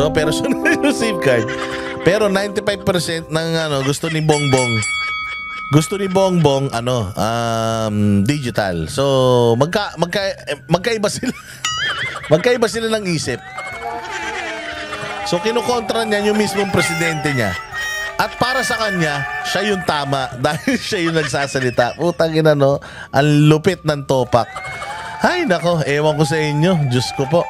So, pero sunod yung SIM card. Pero 95% ng gusto ni Bongbong digital. So, magkaiba sila. Magkaiba sila ng isip. So, kinukontra niya yung mismong presidente niya. At para sa kanya, siya yung tama dahil siya yung nagsasalita. Putang ina, no? Ang lupit ng topak. Ay, nako, ewan ko sa inyo. Diyos ko po.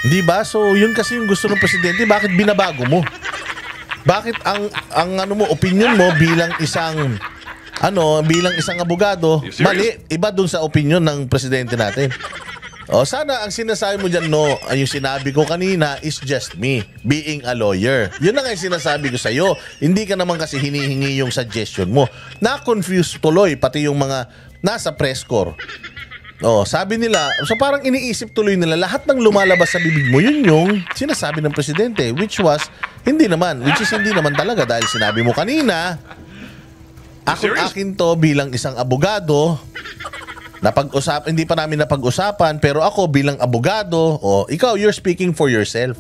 Di ba? So, yun kasi yung gusto ng presidente. Bakit binabago mo? Bakit ang opinion mo bilang isang abogado, mali, iba dun sa opinion ng presidente natin. O sana ang sinasabi mo dyan, no, yung sinabi ko kanina is just me being a lawyer. Yun na nga yung sinasabi ko sa'yo. Hindi ka naman kasi hinihingi yung suggestion mo. Na-confuse tuloy pati yung mga nasa press corps. O, sabi nila, so parang iniisip tuloy nila lahat ng lumalabas sa bibig mo, yun yung sinasabi ng presidente, which is hindi naman talaga dahil sinabi mo kanina, akin to bilang isang abogado. Hindi pa namin napag-usapan, pero ako bilang abogado, ikaw, you're speaking for yourself.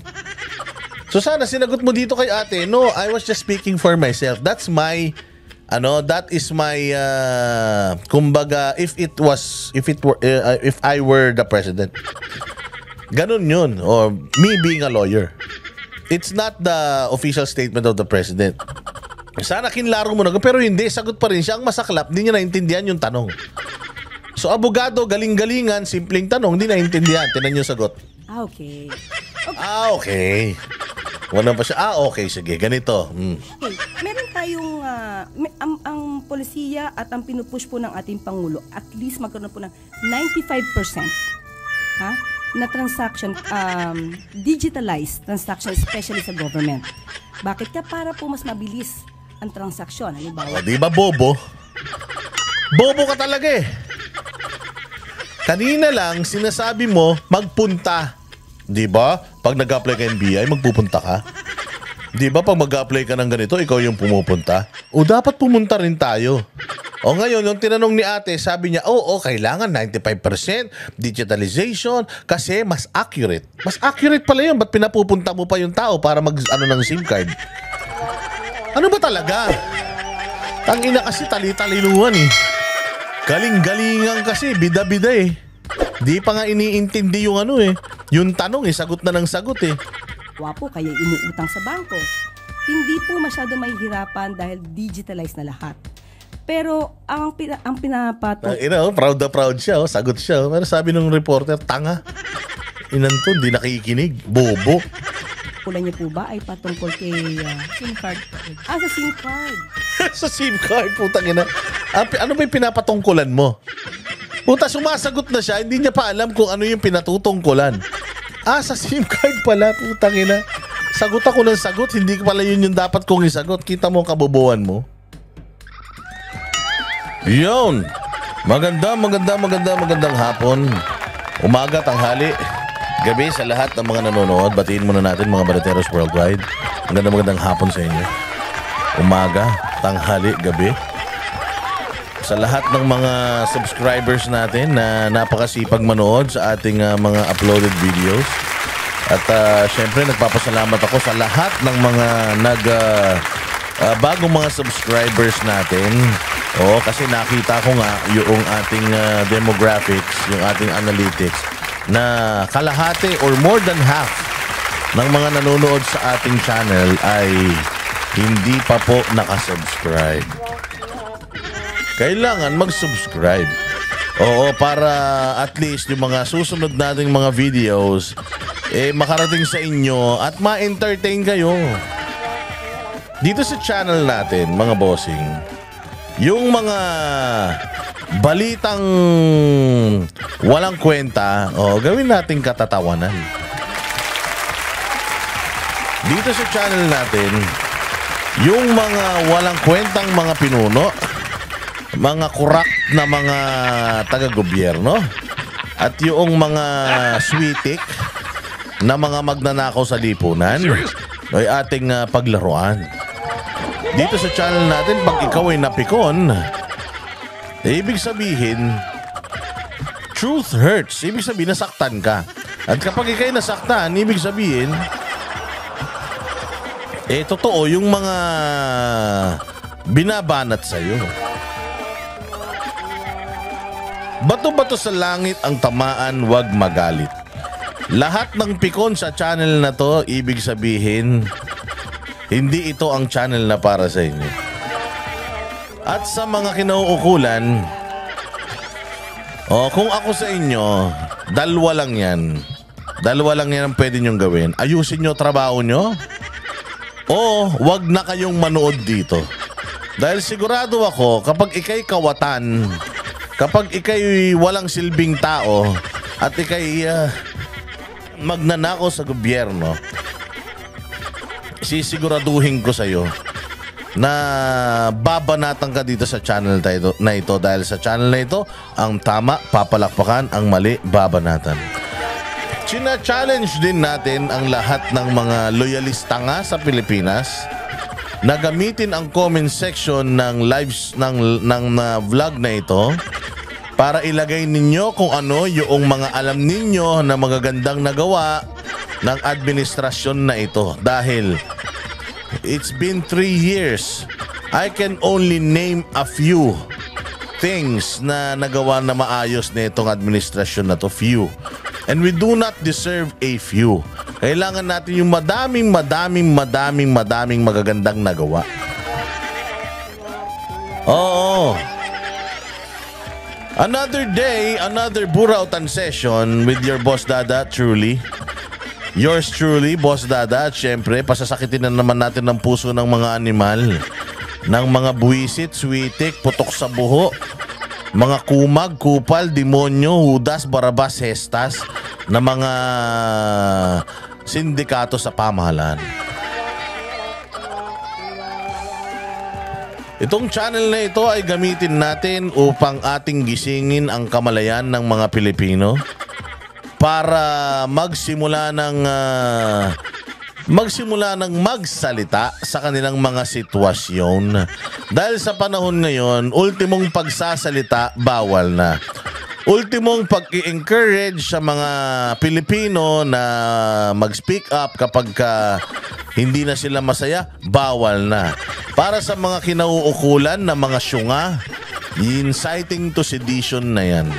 So sana sinagot mo dito kay ate, no, I was just speaking for myself. That is my kumbaga, if I were the president. Ganun yun, or me being a lawyer. It's not the official statement of the president. Sana kinlaro mo na, pero hindi, sagot pa rin siya. Ang masaklap, hindi niya naintindihan yung tanong. So, abogado, galing-galingan, simpleng tanong, hindi naintindihan. Tinan yung sagot. Okay. Okay. Wala pa siya. Okay, sige, ganito. Okay, meron tayong, ang polisiya at ang pinupush po ng ating Pangulo, at least magkaroon po ng 95%, na transaction, digitalized transaction, especially sa government. Bakit ka? Para po mas mabilis ang transaksyon. Halimbawa. Di ba bobo? Bobo ka talaga eh. Kanina lang, sinasabi mo, magpunta. Di ba? Pag nag-apply ka NBI, magpupunta ka. Di ba? Pag mag-apply ka ng ganito, ikaw yung pumupunta. O dapat pumunta rin tayo. O ngayon, yung tinanong ni ate, sabi niya, kailangan 95% digitalization kasi mas accurate. Mas accurate pala yun. Ba't pinapupunta mo pa yung tao para ng SIM card? Ano ba talaga? Tangina kasi tali-talinuhan eh. Galing-galingan kasi, bida-bida eh. Di pa nga iniintindi yung yung tanong sagot na ng sagot eh. Wapo, kaya inuutang sa bangko. Hindi po masyado mahihirapan dahil digitalized na lahat. Pero ang pinapatong... proud na proud siya, sagot siya. Pero sabi ng reporter, tanga. Inanto, di nakikinig. Bobo. Kulang niyo po ba ay patungkol kay SIM card? Sa SIM card. Sa SIM card, putang ina. Ano ba yung pinapatungkulan mo? Puta, sumasagot na siya, hindi niya pa alam kung ano yung pinatutungkulan. Sa SIM card pala, putang ina. Sagot ako ng sagot, hindi pala yun yung dapat kong isagot. Kita mo ang kabobohan mo. Yun. Magandang hapon. Umaga, tanghali, gabi sa lahat ng mga nanonood. Batiin muna natin mga Balateros worldwide. Magandang hapon sa inyo. Umaga, tanghali, gabi. Sa lahat ng mga subscribers natin na napakasipag manood sa ating mga uploaded videos. At syempre nagpapasalamat ako sa lahat ng mga bagong mga subscribers natin. Kasi nakita ko nga yung ating demographics, yung ating analytics, na kalahati or more than half ng mga nanonood sa ating channel ay hindi pa po nakasubscribe. Kailangan mag-subscribe. Para at least yung mga susunod nating mga videos makarating sa inyo at ma-entertain kayo. Dito sa channel natin, mga bossing, yung mga balitang walang kwenta, gawin nating katatawanan. Dito sa channel natin, yung mga walang kwentang mga pinuno, mga kurak na mga taga-gobyerno, at yung mga switik na mga magnanakaw sa lipunan ay ating paglaruan. Dito sa channel natin, pag ikaw ay napikon, ibig sabihin, truth hurts. Ibig sabihin, nasaktan ka. At kapag ikaw ay nasaktan, ibig sabihin, Totoo yung mga binabanat sa'yo. Bato-bato sa langit ang tamaan, wag magalit. Lahat ng pikon sa channel na to, ibig sabihin, hindi ito ang channel na para sa inyo. At sa mga kinauukulan, kung ako sa inyo, dalawa lang yan. Dalawa lang yan ang pwede nyong gawin. Ayusin nyo trabaho nyo, o wag na kayong manood dito. Dahil sigurado ako, kapag ikay kawatan, kapag ikay walang silbing tao, at ikay magnanakaw sa gobyerno, sisiguraduhin ko sa'yo na babanatan ka dito sa channel na ito. Dahil sa channel na ito, ang tama, papalakpakan, ang mali, babanatan. China-challenge din natin ang lahat ng mga loyalista nga sa Pilipinas na gamitin ang comment section ng lives ng vlog na ito para ilagay ninyo kung ano yung mga alam ninyo na magagandang nagawa ng administrasyon na ito. Dahil it's been 3 years. I can only name a few things na nagawa na maayos na itong administrasyon na to. Few. And we do not deserve a few. Kailangan natin yung madaming magagandang nagawa. Oo. Another day, another Burautan session with your Boss Dada, truly. Yours truly, Boss Dada. At syempre, pasasakitin na naman natin ang puso ng mga animal. Ng mga buwisit, switik, putok sa buho. Mga kumag, kupal, demonyo, hudas, barabas, hestas na mga sindikato sa pamahalaan. Itong channel na ito ay gamitin natin upang ating gisingin ang kamalayan ng mga Pilipino para magsimula ng magsalita sa kanilang mga sitwasyon. Dahil sa panahon ngayon, ultimong pagsasalita bawal na. Ultimong pag-i-encourage sa mga Pilipino na mag-speak up kapag hindi na sila masaya, bawal na. Para sa mga kinauukulan na mga syunga, inciting to sedition na yan.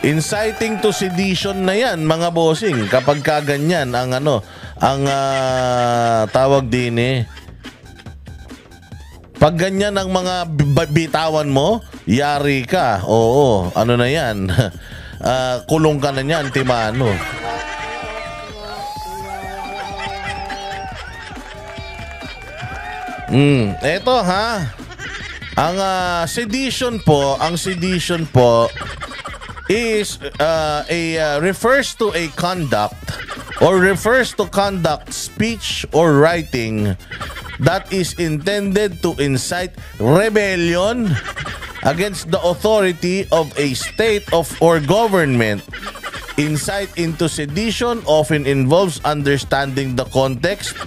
Inciting to sedition na yan, mga bossing. Kapag kaganyan ang tawag din pag ganyan ang mga bitawan mo, yari ka. Oo, ano na yan? Kulong ka na yan, timano. Eto ha. Ang sedition po is refers to a conduct or refers to conduct, speech or writing that is intended to incite rebellion against the authority of a state or government. Insight into sedition often involves understanding the context,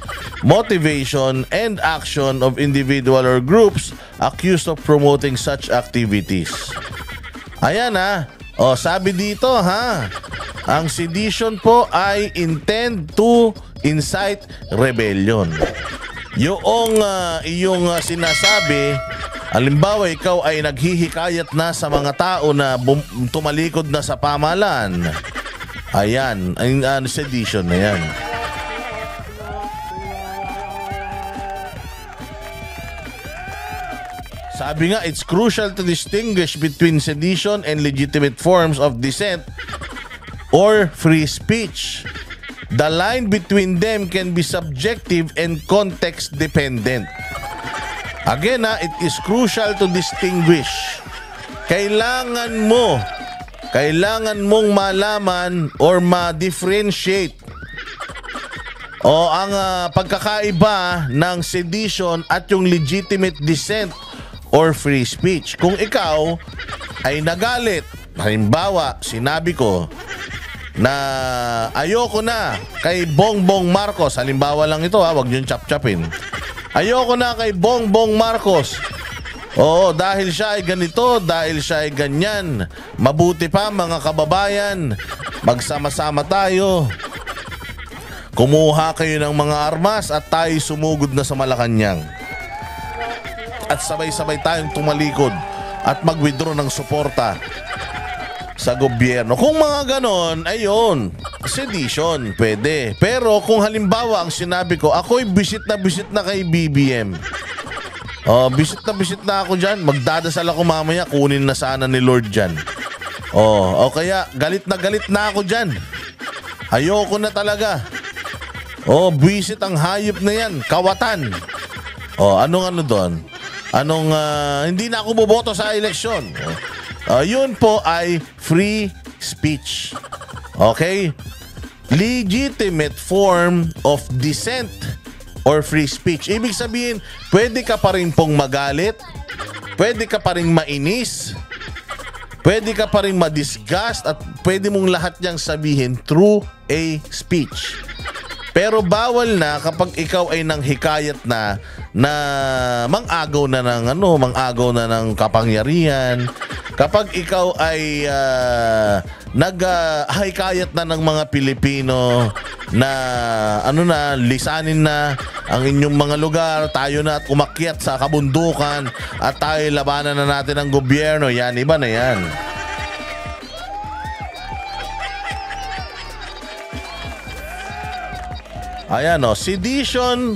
motivation, and action of individual or groups accused of promoting such activities. Ayan ha. O, sabi dito ha, ang sedition po ay intend to incite rebellion. Yung iyong sinasabi, halimbawa ikaw ay naghihikayat na sa mga tao na tumalikod na sa pamahalaan. Ayan, ang sedition na yan. Sabi nga, it's crucial to distinguish between sedition and legitimate forms of dissent or free speech. The line between them can be subjective and context dependent. Again, it is crucial to distinguish. Kailangan mong malaman or ma-differentiate ang pagkakaiba ng sedition at yung legitimate dissent or free speech. Kung ikaw ay nagalit, halimbawa, sinabi ko na ayoko na kay Bongbong Marcos, halimbawa lang ito wag niyong chap-chapin. Ayoko na kay Bongbong Marcos Oo, dahil siya ay ganito, dahil siya ay ganyan. Mabuti pa mga kababayan, magsama-sama tayo. Kumuha kayo ng mga armas at tayo sumugod na sa Malacanang. At sabay-sabay tayong tumalikod at mag-withdraw ng suporta sa gobyerno. Kung mga ganon, ayun, sedition, pwede. Pero kung halimbawa ang sinabi ko, ako'y bisit na kay BBM. Bisit na ako dyan. Magdadasal ako mamaya, kunin na sana ni Lord dyan. O kaya, galit na ako dyan. Ayoko na talaga. Bisit ang hayop na yan. Kawatan. Anong doon? Hindi na ako boboto sa eleksyon. Yun po ay free speech. Okay? Legitimate form of dissent or free speech. Ibig sabihin, pwede ka pa rin pong magalit, pwede ka pa rin mainis, pwede ka pa rin ma-disgust, at pwede mong lahat niyang sabihin through a speech. Pero bawal na kapag ikaw ay nanghikayat na mang-agaw na ng kapangyarihan, kapag ikaw ay naghikayat na ng mga Pilipino na lisanin na ang inyong mga lugar, tayo na at umakyat sa kabundukan at tayo labanan na natin ang gobyerno. Yan, iba na yan. Ayan, sedition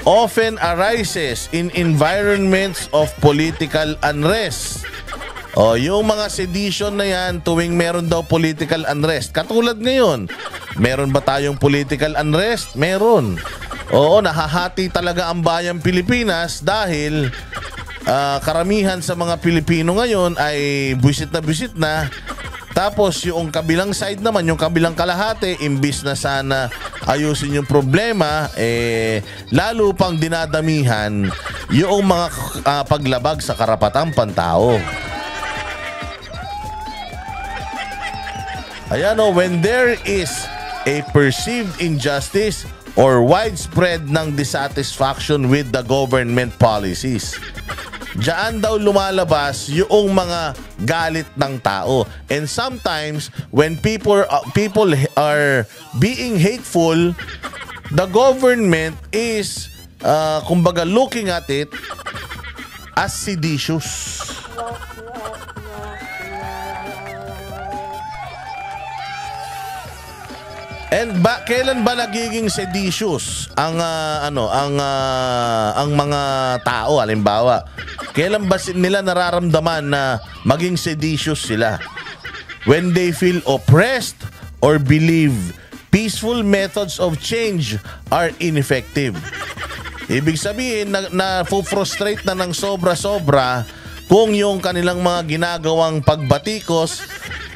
often arises in environments of political unrest. Yung mga sedition na yan tuwing meron daw political unrest. Katulad ngayon, meron ba tayong political unrest? Meron. Oo, nahahati talaga ang bayang Pilipinas dahil karamihan sa mga Pilipino ngayon ay buwisit na. Tapos yung kabilang side naman, yung kabilang kalahati, imbis na sana ayusin yung problema, lalo pang dinadamihan yung mga paglabag sa karapatang pantao. Ayan, when there is a perceived injustice or widespread ng dissatisfaction with the government policies, diyan daw lumalabas yung mga galit ng tao. And sometimes when people are being hateful, the government is kumbaga looking at it as seditious. And kailan ba nagiging seditious ang mga tao? Halimbawa, kailan ba nila nararamdaman na maging seditious sila? When they feel oppressed or believe peaceful methods of change are ineffective. Ibig sabihin na frustrate na ng sobra-sobra kung yung kanilang mga ginagawang pagbatikos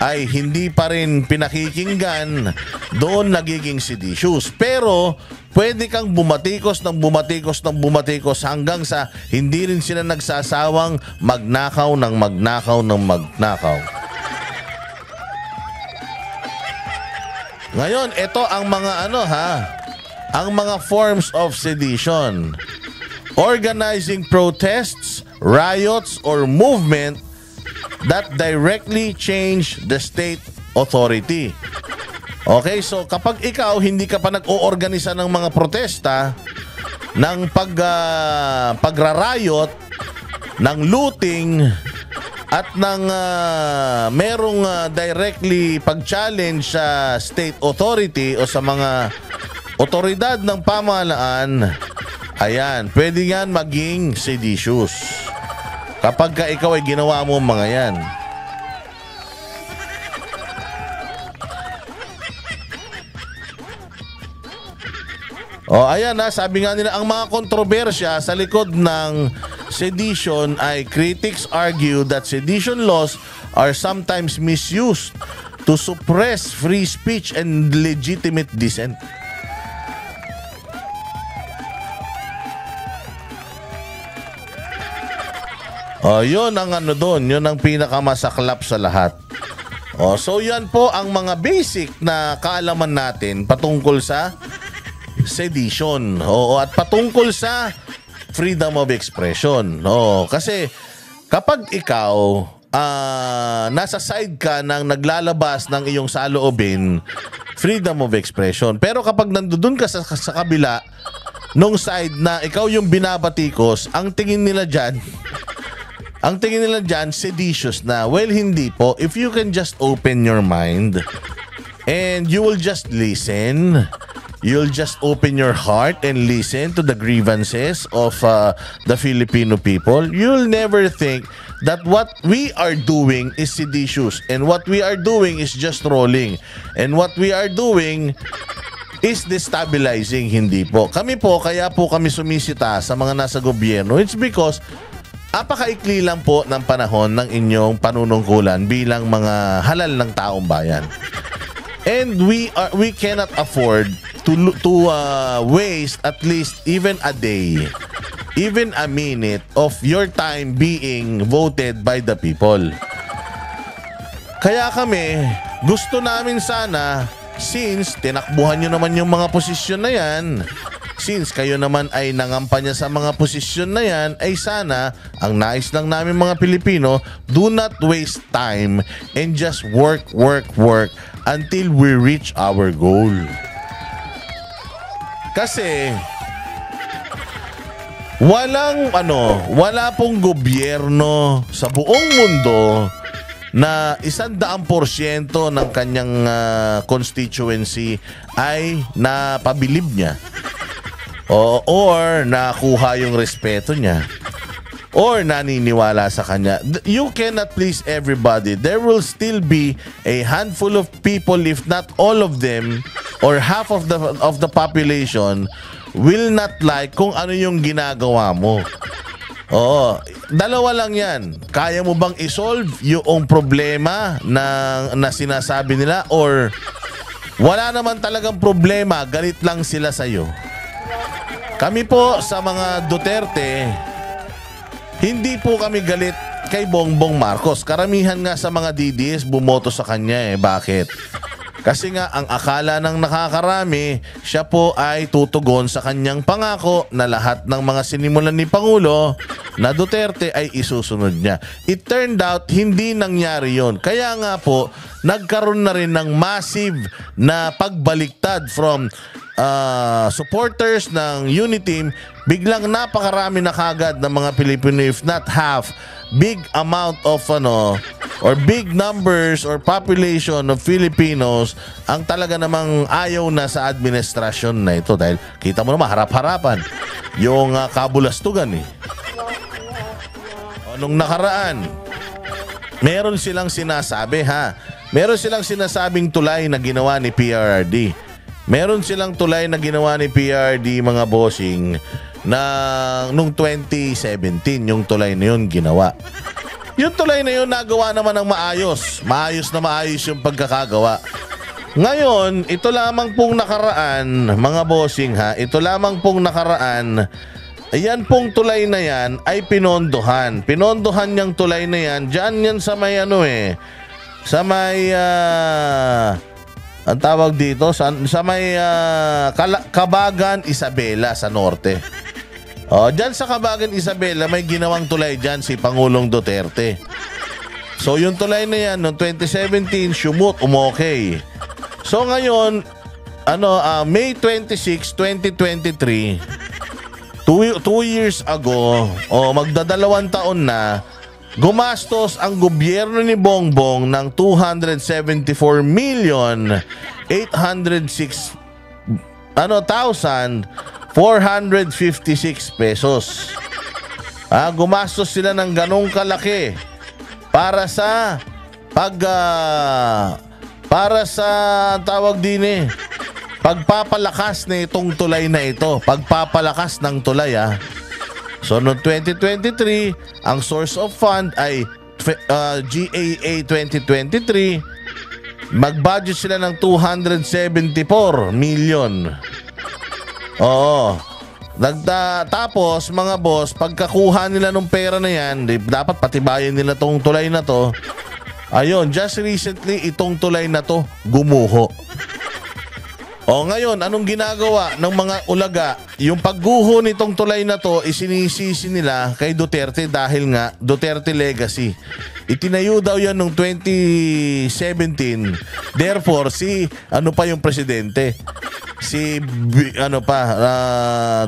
ay hindi pa rin pinakikinggan, doon nagiging seditious. Pero pwede kang bumatikos hanggang sa hindi rin sila nagsasawang magnakaw. Ngayon, ito ang mga ang mga forms of sedition. Organizing protests, riots, or movement that directly change the state authority. Okay, so kapag ikaw hindi ka pa nag-oorganisa ng mga protesta, ng pagrarayot, ng looting, at ng merong directly pag-challenge sa state authority o sa mga otoridad ng pamahalaan, ayan, pwede yan maging seditious. Kapag ka ikaw ay ginawa mo mga yan. Ayan sabi nga nila, ang mga kontrobersya sa likod ng sedition ay critics argue that sedition laws are sometimes misused to suppress free speech and legitimate dissent. Yun ang doon, yun ang pinakamasaklap sa lahat. So yan po ang mga basic na kaalaman natin patungkol sa sedition. At patungkol sa freedom of expression. No, kasi kapag ikaw nasa side ka ng naglalabas ng iyong saloobin, freedom of expression. Pero kapag nandoon ka sa kabila nung side na ikaw yung binabatikos, ang tingin nila dyan, seditious na. Well, hindi po. If you can just open your mind and you will just listen, you'll just open your heart and listen to the grievances of the Filipino people, you'll never think that what we are doing is seditious and what we are doing is just rolling and what we are doing is destabilizing. Hindi po. Kami po, kaya po kami sumisita sa mga nasa gobyerno. It's because apakaikli lang po ng panahon ng inyong panunungkulan bilang mga halal ng taong bayan. And we cannot afford to waste at least even a day, even a minute of your time being voted by the people. Kaya kami, gusto namin sana, since tinakbuhan nyo naman yung mga posisyon na yan, since kayo naman ay nangampanya sa mga posisyon na yan, ay sana, ang nais lang namin mga Pilipino, do not waste time and just work until we reach our goal. Kasi wala pong gobyerno sa buong mundo na 100% ng kanyang constituency ay napabilib niya or nakuha yung respeto niya or naniniwala sa kanya. You cannot please everybody. There will still be a handful of people, if not all of them or half of the population, will not like kung ano yung ginagawa mo. Oo, dalawa lang yan. Kaya mo bang isolve yung problema na sinasabi nila, or wala naman talagang problema, galit lang sila sa'yo? Kami po sa mga Duterte, hindi po kami galit kay Bongbong Marcos. Karamihan nga sa mga DDS bumoto sa kanya eh. Bakit? Kasi nga ang akala ng nakakarami, siya po ay tutugon sa kanyang pangako na lahat ng mga sinimulan ni Pangulo na Duterte ay isusunod niya. It turned out hindi nangyari yon. Kaya nga po nagkaroon na rin ng massive na pagbaliktad from supporters ng Uniteam. Biglang napakarami na kagad ng mga Pilipino, if not half, big amount of or big numbers or population of Filipinos ang talaga namang ayaw na sa administrasyon na ito, dahil kita mo naman harap-harapan yung kabulastugan eh. Nung nakaraan, meron silang sinasabi meron silang sinasabing tulay na ginawa ni PRRD. Meron silang tulay na ginawa ni PRRD, mga bossing, na nung 2017 yung tulay na yun ginawa. Yung tulay na yun nagawa naman ng maayos. Maayos yung pagkakagawa. Ngayon, ito lamang pong nakaraan, mga bossing ito lamang pong nakaraan, ayan pong tulay na yan ay pinondohan. Pinondohan niyang tulay na yan, dyan yan sa may sa may ang tawag dito sa may Cabagan, Isabela sa norte. Diyan sa Cabagan, Isabela, may ginawang tulay diyan si Pangulong Duterte. So yung tulay na yan noong 2017, sumut, umokay. So ngayon, May 26, 2023, 2 years ago, magdadalawang taon na, gumastos ang gobyerno ni Bongbong ng 274,806,456 pesos. Gumastos sila ng ganong kalaki para sa pagpapalakas na itong tulay na ito. Pagpapalakas ng tulay So noong 2023, ang source of fund ay GAA 2023. Mag-budget sila ng 274 million. Tapos mga boss, pagkakuha nila ng pera na yan, dapat patibayan nila tong tulay na to. Ayun, just recently itong tulay na to gumuho. O ngayon, anong ginagawa ng mga ulaga? Yung pagguho nitong tulay na to, isinisisi nila kay Duterte dahil nga Duterte legacy. Itinayo daw yan noong 2017. Therefore, ano pa yung presidente?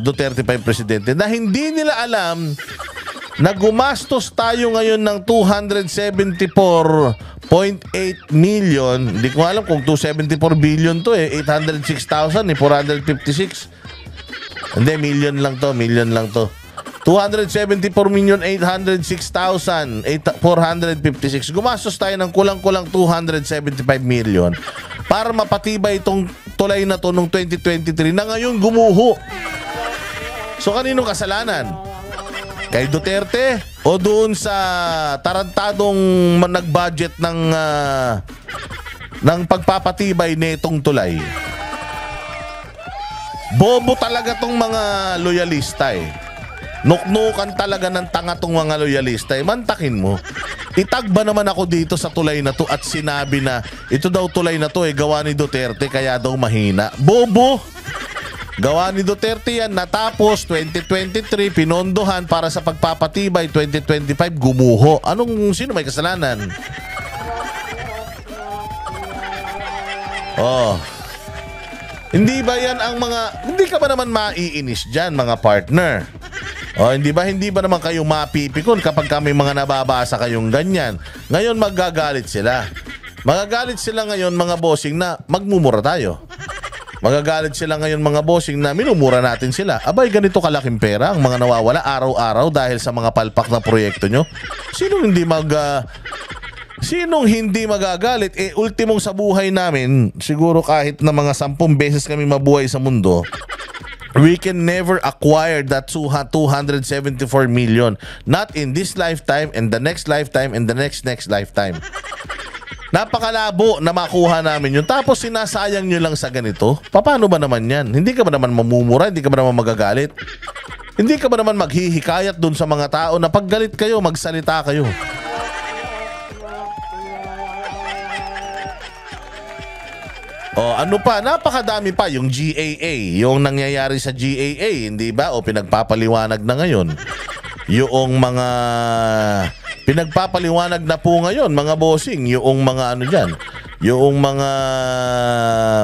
Duterte pa yung presidente. Na hindi nila alam na gumastos tayo ngayon ng 274.8 million. Hindi ko alam kung 274 billion to 806,000 456. Hindi, million lang to. 274,806,456. Gumastos tayo ng kulang-kulang 275 million para mapatibay itong tulay na to noong 2023 na ngayon gumuho. So kaninong kasalanan? Kay Duterte o doon sa tarantadong nag-budget ng pagpapatibay nitong tulay? Bobo talaga tong mga loyalista Nuknukan talaga ng tanga tong mga loyalista Mantakin mo. Itagba naman ako dito sa tulay na to at sinabi na ito daw tulay na to gawa ni Duterte kaya daw mahina. Bobo! Gawa ni Duterte yan, natapos 2023, pinondohan para sa pagpapatibay 2025, gumuho. Sino may kasalanan? Hindi ba yan hindi ka ba naman maiinis dyan mga partner? Hindi ba naman kayo mapipikon kapag kami mga nababasa kayong ganyan? Ngayon magagalit sila. Magagalit sila ngayon mga bossing na magmumura tayo. Magagalit sila ngayon mga bossing na minumura natin sila. Abay, ganito kalaking pera ang mga nawawala araw-araw dahil sa mga palpak na proyekto nyo. Sinong hindi magagalit? Ultimong sa buhay namin, siguro kahit na mga 10 beses kami mabuhay sa mundo, we can never acquire that 274 million. Not in this lifetime, and the next lifetime, and the next lifetime. Napakalabo na makuha namin yun. Tapos sinasayang nyo lang sa ganito. Paano ba naman yan? Hindi ka ba naman mamumura? Hindi ka ba naman magagalit? Hindi ka ba naman maghihikayat dun sa mga tao na paggalit kayo, magsalita kayo? Ano pa? Napakadami pa yung GAA. Yung nangyayari sa GAA, hindi ba? O pinagpapaliwanag na ngayon. Yung mga pinagpapaliwanag na po ngayon, mga bossing, yung mga yung mga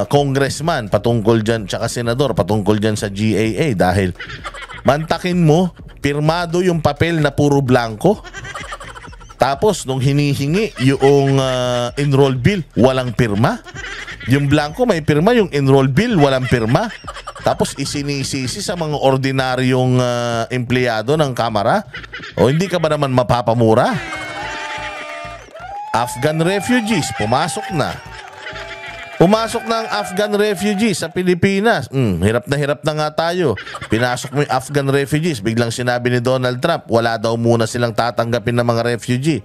congressman patungkol dyan, tsaka senador patungkol dyan sa GAA dahil mantakin mo, pirmado yung papel na puro blanco. Tapos nung hinihingi yung enroll bill, walang pirma. Yung blanco may pirma, yung enroll bill walang pirma. Tapos isinisisi sa mga ordinaryong empleyado ng Kamara. Hindi ka ba naman mapapamura? Afghan refugees, pumasok na. Pumasok na ang Afghan refugees sa Pilipinas. Hirap na nga tayo. Pinasok mo yung Afghan refugees. Biglang sinabi ni Donald Trump, wala daw muna silang tatanggapin ng mga refugee.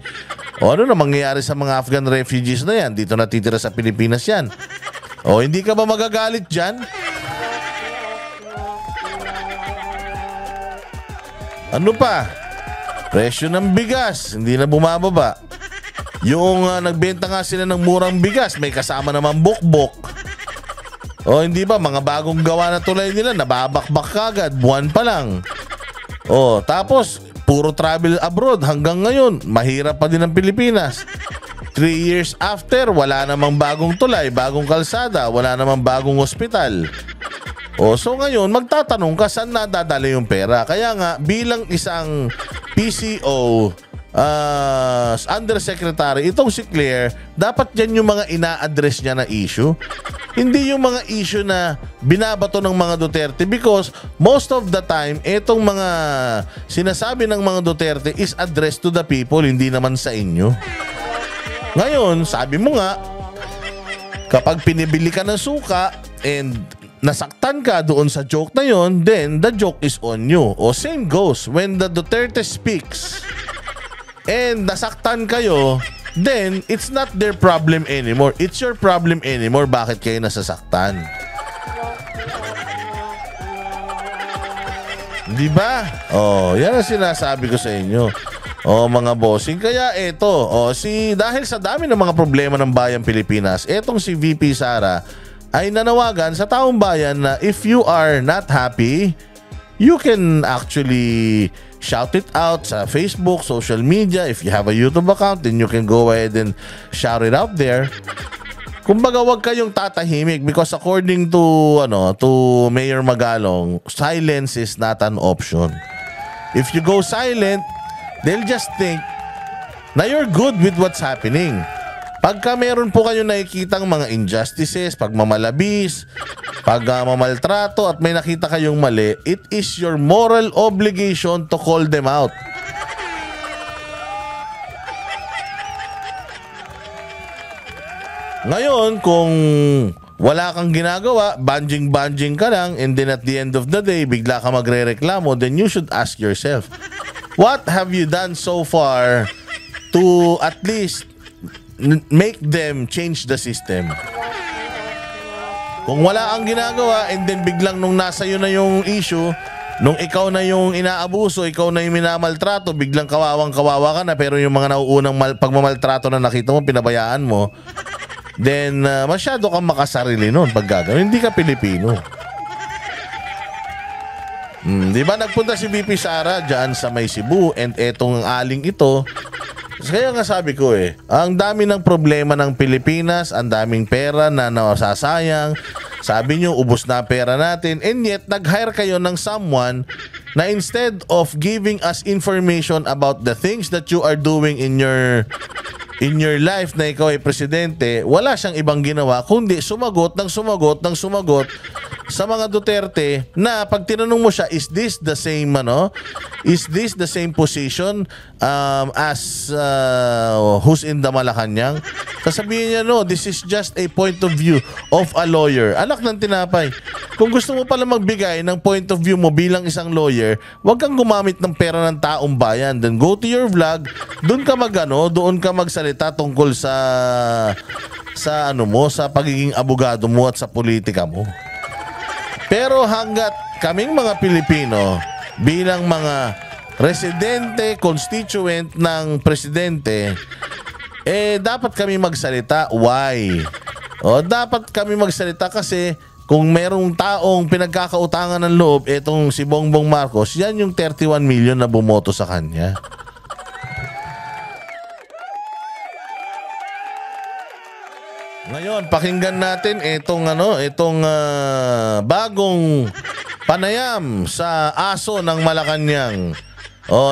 Ano na mangyayari sa mga Afghan refugees na yan? Dito natitira sa Pilipinas yan. Hindi ka ba magagalit dyan? Ano pa? Presyo ng bigas, hindi na bumababa. Yung nagbenta nga sila ng murang bigas, may kasama naman bukbok. Hindi ba? Mga bagong gawa na tulay nila, nababakbak kagad, buwan pa lang. Tapos, puro travel abroad hanggang ngayon. Mahirap pa din ang Pilipinas. 3 years after, wala namang bagong tulay, bagong kalsada, wala namang bagong ospital. So ngayon, magtatanong ka saan nadadala yung pera. Kaya nga, bilang isang PCO undersecretary, itong si Claire, dapat dyan yung mga ina-address niya na issue. Hindi yung mga issue na binabato ng mga Duterte because most of the time, itong mga sinasabi ng mga Duterte is addressed to the people, hindi naman sa inyo. Ngayon, sabi mo nga, kapag pinibili ka ng suka and nasaktan ka doon sa joke na yon, then the joke is on you. Same goes when the Duterte speaks and nasaktan kayo, then it's not their problem anymore. It's your problem anymore. Bakit kayo nasasaktan? Di ba? Yan ang sinasabi ko sa inyo. Mga bossing. Kaya dahil sa dami ng mga problema ng bayang Pilipinas, etong si VP Sara, ay nanawagan sa taong bayan na if you are not happy, you can actually shout it out sa Facebook, social media. If you have a YouTube account, then you can go ahead and shout it out there. Kumbaga, wag kayong tatahimik because according to Mayor Magalong, silence is not an option. If you go silent, they'll just think na you're good with what's happening. Pagka meron po kayo nakikitang mga injustices, pagmamalabis, pagmamaltrato at may nakita kayong mali, it is your moral obligation to call them out. Ngayon, kung wala kang ginagawa, banjing-banjing ka lang, and then at the end of the day, bigla ka magre-reklamo, then you should ask yourself, what have you done so far to at least make them change the system? Kung wala ang ginagawa and then biglang nung nasa iyo na yung issue, nung ikaw na yung inaabuso, ikaw na yung minamaltrato, biglang kawawang-kawawa ka na, pero yung mga nauunang pagmamaltrato na nakita mo, pinabayaan mo, then masyado kang makasarili nun pag gagawin. Hindi ka Pilipino. Di ba nagpunta si VP Sara dyan sa may Cebu and etong aling ito. Kaya nga sabi ko ang dami ng problema ng Pilipinas, ang daming pera na nasasayang. Sabi nyo, ubos na pera natin, and yet nag-hire kayo ng someone na instead of giving us information about the things that you are doing in your life na ikaw ay presidente, wala siyang ibang ginawa kundi sumagot sa mga Duterte na pag tinanong mo siya, is this the same position as who's in the Malacanang? Sasabihin niya, no, this is just a point of view of a lawyer. Anak ng tinapay, kung gusto mo pala magbigay ng point of view mo bilang isang lawyer, huwag kang gumamit ng pera ng taong bayan. Then go to your vlog, doon ka magsalita tungkol sa pagiging abogado mo at sa politika mo. Pero hanggat kaming mga Pilipino bilang mga residente, constituent ng presidente, dapat kami magsalita. Why? Dapat kami magsalita kasi kung merong taong pinagkakautangan ng loob, etong si Bongbong Marcos, yan yung 31 million na bumoto sa kanya. Ngayon, pakinggan natin itong bagong panayam sa aso ng Malacanang.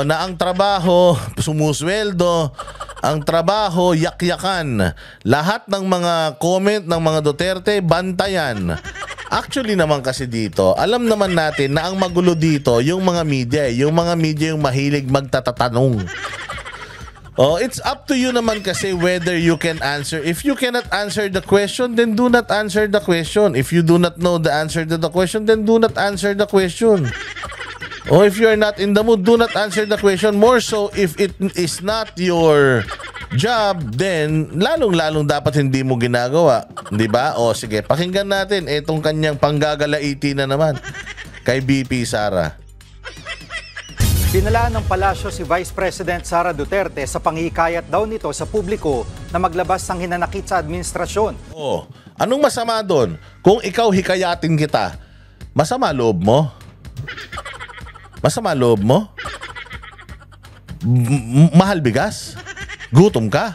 Na ang trabaho sumusweldo, ang trabaho yakyakan. Lahat ng mga comment ng mga Duterte bantayan. Actually naman kasi dito, alam naman natin na ang magulo dito yung mga media, yung mahilig magtatatanong. It's up to you naman kasi whether you can answer. If you cannot answer the question, then do not answer the question. If you do not know the answer to the question, then do not answer the question. If you are not in the mood, do not answer the question. More so, if it is not your job, then lalong-lalong dapat hindi mo ginagawa. Di ba? Sige, pakinggan natin itong kanyang panggagalaiti na naman kay VP Sara. Pinalaan ng palasyo si Vice President Sara Duterte sa panghihikayat daw nito sa publiko na maglabas ng hinanakit sa administrasyon. Anong masama doon? Kung ikaw hikayatin kita, masama loob mo? Masama loob mo? Mahal bigas? Gutom ka?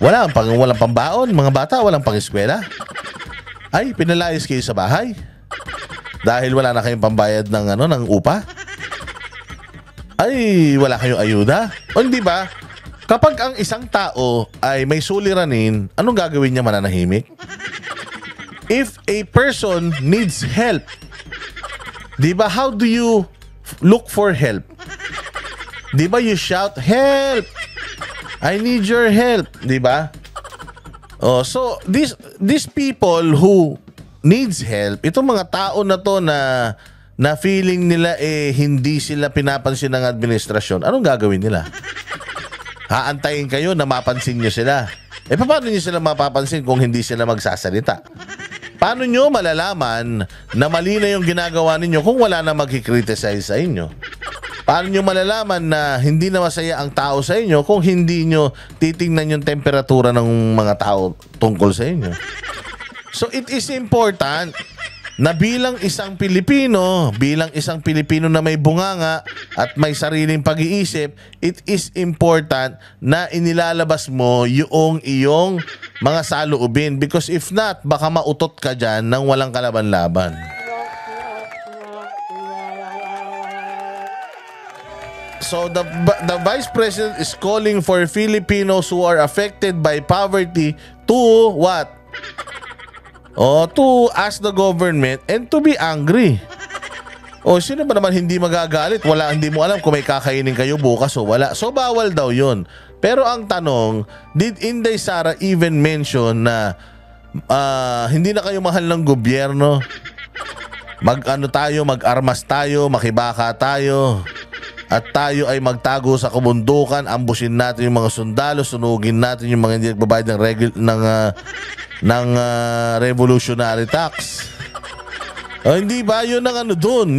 Walang pambaon, mga bata, walang pang-eskwela? Ay, pinalayas kayo sa bahay? Dahil wala na kayong pambayad ng upa? Ay, wala kayong ayuda? Hindi ba? Kapag ang isang tao ay may suliranin, anong gagawin niya, mananahimik? If a person needs help, di ba, how do you look for help? Di ba, you shout, help! I need your help, di ba? So these people who needs help, itong mga tao na to na feeling nila hindi sila pinapansin ng administrasyon, anong gagawin nila? Haantayin kayo na mapansin nyo sila. Paano nyo sila mapapansin kung hindi sila magsasalita? Paano nyo malalaman na mali na yung ginagawa ninyo kung wala na magkikriticize sa inyo? Paano nyo malalaman na hindi na masaya ang tao sa inyo kung hindi nyo titingnan yung temperatura ng mga tao tungkol sa inyo? So it is important na bilang isang Pilipino na may bunganga at may sariling pag-iisip, it is important na inilalabas mo yung iyong mga saloobin, because if not, baka mautot ka dyan ng walang kalaban-laban. So the Vice President is calling for Filipinos who are affected by poverty to what? To ask the government and to be angry. Sino ba naman hindi magagalit? Hindi mo alam kung may kakainin kayo bukas o wala. So bawal daw yun. Pero ang tanong, did Inday Sara even mention na hindi na kayo mahal ng gobyerno? Mag-armas tayo, makibaka tayo, at tayo ay magtago sa kabundukan, ambusin natin yung mga sundalo, sunugin natin yung mga hindi nagbabayad ng revolutionary tax. Hindi ba? Yun ang doon.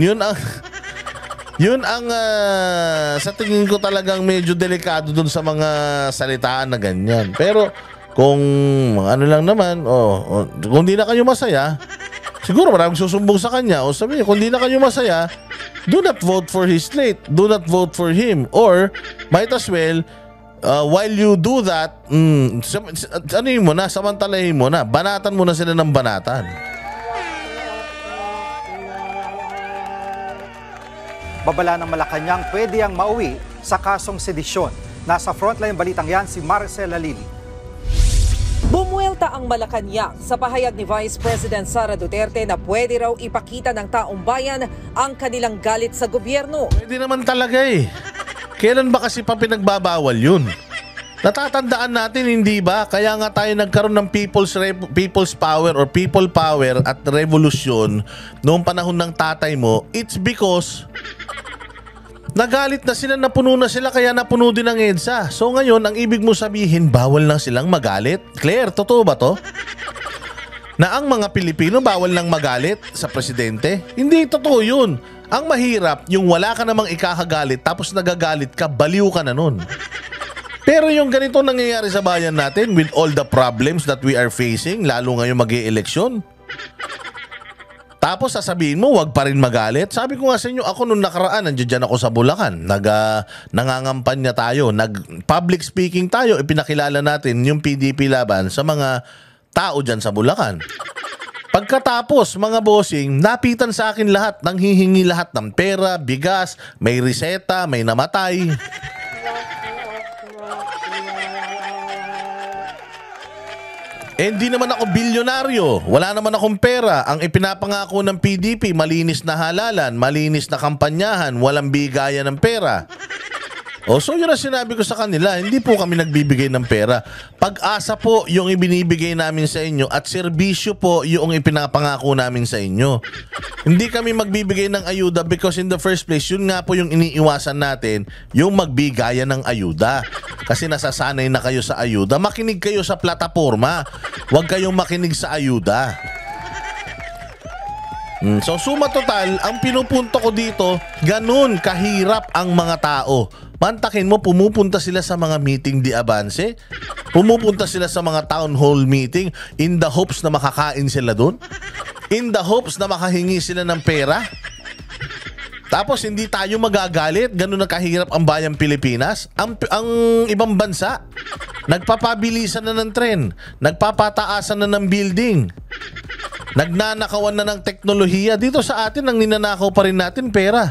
Yun ang sa tingin ko talagang medyo delikado doon sa mga salitaan na ganyan. Pero kung lang naman, kung di na kayo masaya, siguro maraming susumbong sa kanya. O sabi niya, kung di na kayo masaya, do not vote for his slate. Do not vote for him. Or might as well, while you do that, samantalahin mo na, banatan mo na sila ng banatan. Babala ng Malacanang pwede ang mauwi sa kasong sedisyon. Nasa frontline balitang yan si Maricela Lili. Bumuelta ang Malacanang sa pahayag ni Vice President Sara Duterte na pwede raw ipakita ng taong bayan ang kanilang galit sa gobyerno. Pwede naman talaga eh. Kailan ba kasi pa pinagbabawal yun? Natatandaan natin, hindi ba? Kaya nga tayo nagkaroon ng people's power or people power at revolution noong panahon ng tatay mo. It's because nagalit na sila, napuno na sila, kaya napuno din ang EDSA. So ngayon, ang ibig mo sabihin, bawal lang silang magalit? Claire, totoo ba to? Na ang mga Pilipino bawal lang magalit sa presidente? Hindi totoo yun. Ang mahirap, yung wala ka namang ikakagalit tapos nagagalit ka, baliw ka na nun. Pero yung ganito nangyayari sa bayan natin with all the problems that we are facing, lalo ngayon mag-i-eleksyon. Tapos sasabihin mo, wag pa rin magalit. Sabi ko nga sa inyo, ako nung nakaraan, nandiyan ako sa Bulacan. Nangangampanya tayo, nag-public speaking tayo, ipinakilala natin yung PDP laban sa mga tao dyan sa Bulacan. Pagkatapos, mga bossing, napitan sa akin lahat, nanghihingi lahat ng pera, bigas, may reseta, may namatay. Hindi naman ako bilyonaryo. Wala naman akong pera. Ang ipinapangako ng PDP, malinis na halalan, malinis na kampanyahan, walang bigayan ng pera. So yun ang sinabi ko sa kanila, hindi po kami nagbibigay ng pera. Pag-asa po yung ibinibigay namin sa inyo at serbisyo po yung ipinapangako namin sa inyo. Hindi kami magbibigay ng ayuda because in the first place, yun nga po yung iniiwasan natin, yung magbigayan ng ayuda. Kasi nasasanay na kayo sa ayuda. Makinig kayo sa plataforma. Huwag kayong makinig sa ayuda. So suma total, ang pinupunto ko dito, ganun kahirap ang mga tao. Mantakin mo, pumupunta sila sa mga meeting di avance, pumupunta sila sa mga town hall meeting in the hopes na makakain sila doon, in the hopes na makahingi sila ng pera. Tapos hindi tayo magagalit, ganun na kahirap ang bayang Pilipinas. Ang ibang bansa, nagpapabilisan na ng tren, nagpapataasan na ng building, nagnanakawan na ng teknolohiya. Dito sa atin, ang ninanakaw pa rin natin pera.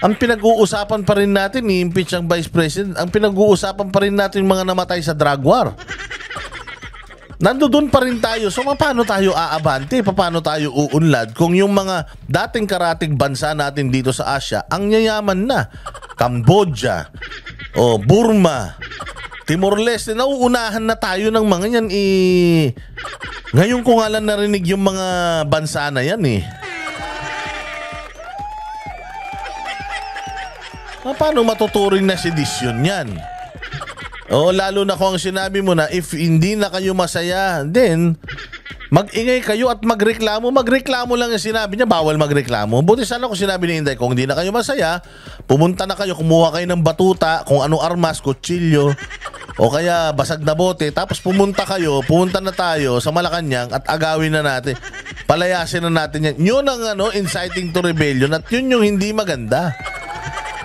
Ang pinag-uusapan pa rin natin, i-impeach ang Vice President. Ang pinag-uusapan pa rin natin mga namatay sa drug war. Nandoon pa rin tayo. So paano tayo aabante? Paano tayo uunlad kung yung mga dating karatig bansa natin dito sa Asia, ang yayaman na? Cambodia, Burma, Timor-Leste, nauunahan na tayo ng mga yan. Ngayon ko nga lang narinig yung mga bansa na yan eh. Paano matuturing na sedisyon yan? Lalo na kung sinabi mo na if hindi na kayo masaya, then mag-ingay kayo at magreklamo. Magreklamo lang yung sinabi niya, bawal magreklamo. Buti sana kung sinabi ni Inday, kung hindi na kayo masaya, pumunta na kayo, kumuha kayo ng batuta, kung ano armas, kutsilyo, o kaya basag na bote, tapos pumunta na tayo sa Malacanang at agawin na natin. Palayasin na natin yan. Yun ang inciting to rebellion at yun yung hindi maganda.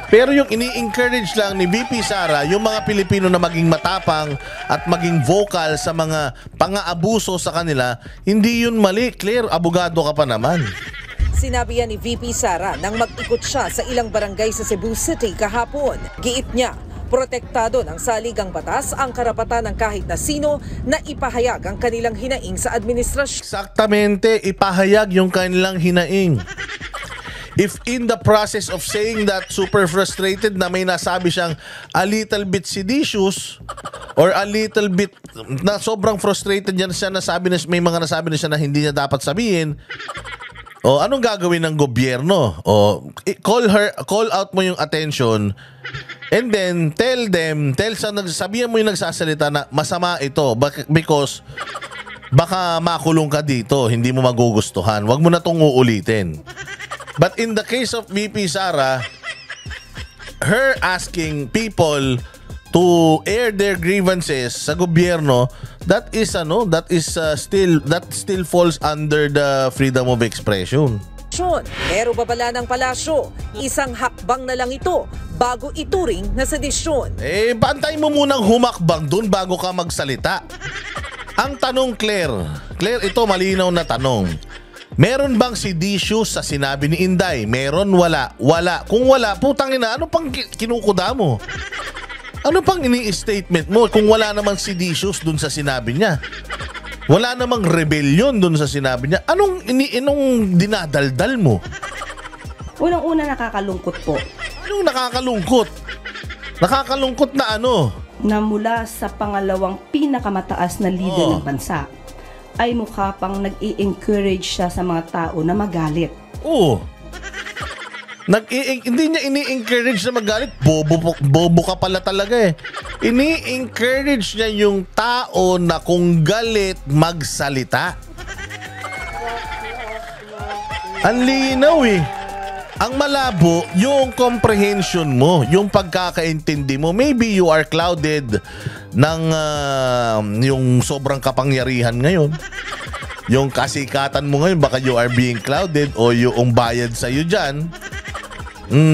Pero yung ini-encourage lang ni VP Sara, yung mga Pilipino na maging matapang at maging vocal sa mga pang-aabuso sa kanila, hindi yun mali. Claire, abogado ka pa naman. Sinabi yan ni VP Sara nang mag-ikot siya sa ilang barangay sa Cebu City kahapon. Giit niya, protektado ng saligang batas ang karapatan ng kahit na sino na ipahayag ang kanilang hinaing sa administrasyon. Eksaktamente, ipahayag yung kanilang hinaing. If in the process of saying that super frustrated na may nasabi siyang a little bit seditious or a little bit na sobrang frustrated yan siya, may mga nasabi na siya na hindi niya dapat sabihin, o anong gagawin ng gobyerno? O call out mo yung attention and then sabihan mo yung nagsasalita na masama ito because baka makulong ka dito, hindi mo magugustuhan. Huwag mo na itong uulitin. But in the case of VP Sara, her asking people to air their grievances sa gobyerno, that still falls under the freedom of expression. Pero babala ng palasyo, isang hakbang na lang ito bago ituring na sedisyon. Bantay mo munang humakbang dun bago ka magsalita. Ang tanong, Claire, ito malinaw na tanong. Meron bang seditious sa sinabi ni Inday? Meron, wala? Wala. Kung wala, putang ina, ano pang kinukuda mo? Ano pang ini-statement mo kung wala namang seditious dun sa sinabi niya? Wala namang rebellion dun sa sinabi niya. Anong dinadaldal mo? Unang-una, nakakalungkot po. Anong nakakalungkot? Nakakalungkot na ano? Na mula sa pangalawang pinakamataas na leader ng bansa, ay mukha pang nag-i-encourage siya sa mga tao na magalit. Oo. Hindi niya ini-encourage na magalit. Bobo ka pala talaga eh. Ini-encourage niya yung tao na kung galit, magsalita. Ang linaw eh. Ang malabo, yung comprehension mo, yung pagkakaintindi mo. Maybe you are clouded ng yung sobrang kapangyarihan ngayon. Yung kasikatan mo ngayon, baka you are being clouded o yung bayad sa'yo dyan.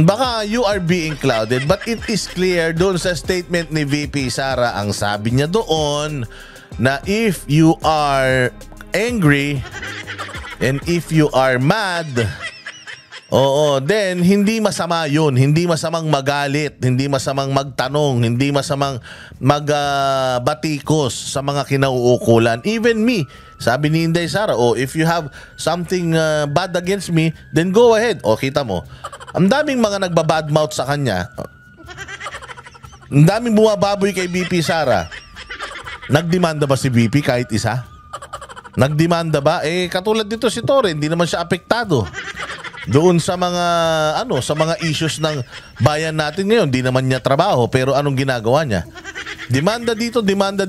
Baka you are being clouded. But it is clear doon sa statement ni VP Sara, ang sabi niya doon na if you are angry and if you are mad, then hindi masama yun. Hindi masamang magalit, hindi masamang magtanong, hindi masamang magbatikos sa mga kinauukulan. Even me, sabi ni Inday Sara, if you have something bad against me, then go ahead. Kita mo, ang daming mga nagbabadmouth sa kanya. Ang daming bumababoy kay VP Sara. Nagdemanda ba si VP kahit isa? Nagdemanda ba? Katulad dito si Torre, hindi naman siya apektado doon sa mga issues ng bayan natin ngayon. Di naman niya trabaho, pero anong ginagawa niya? Demanda dito, demanda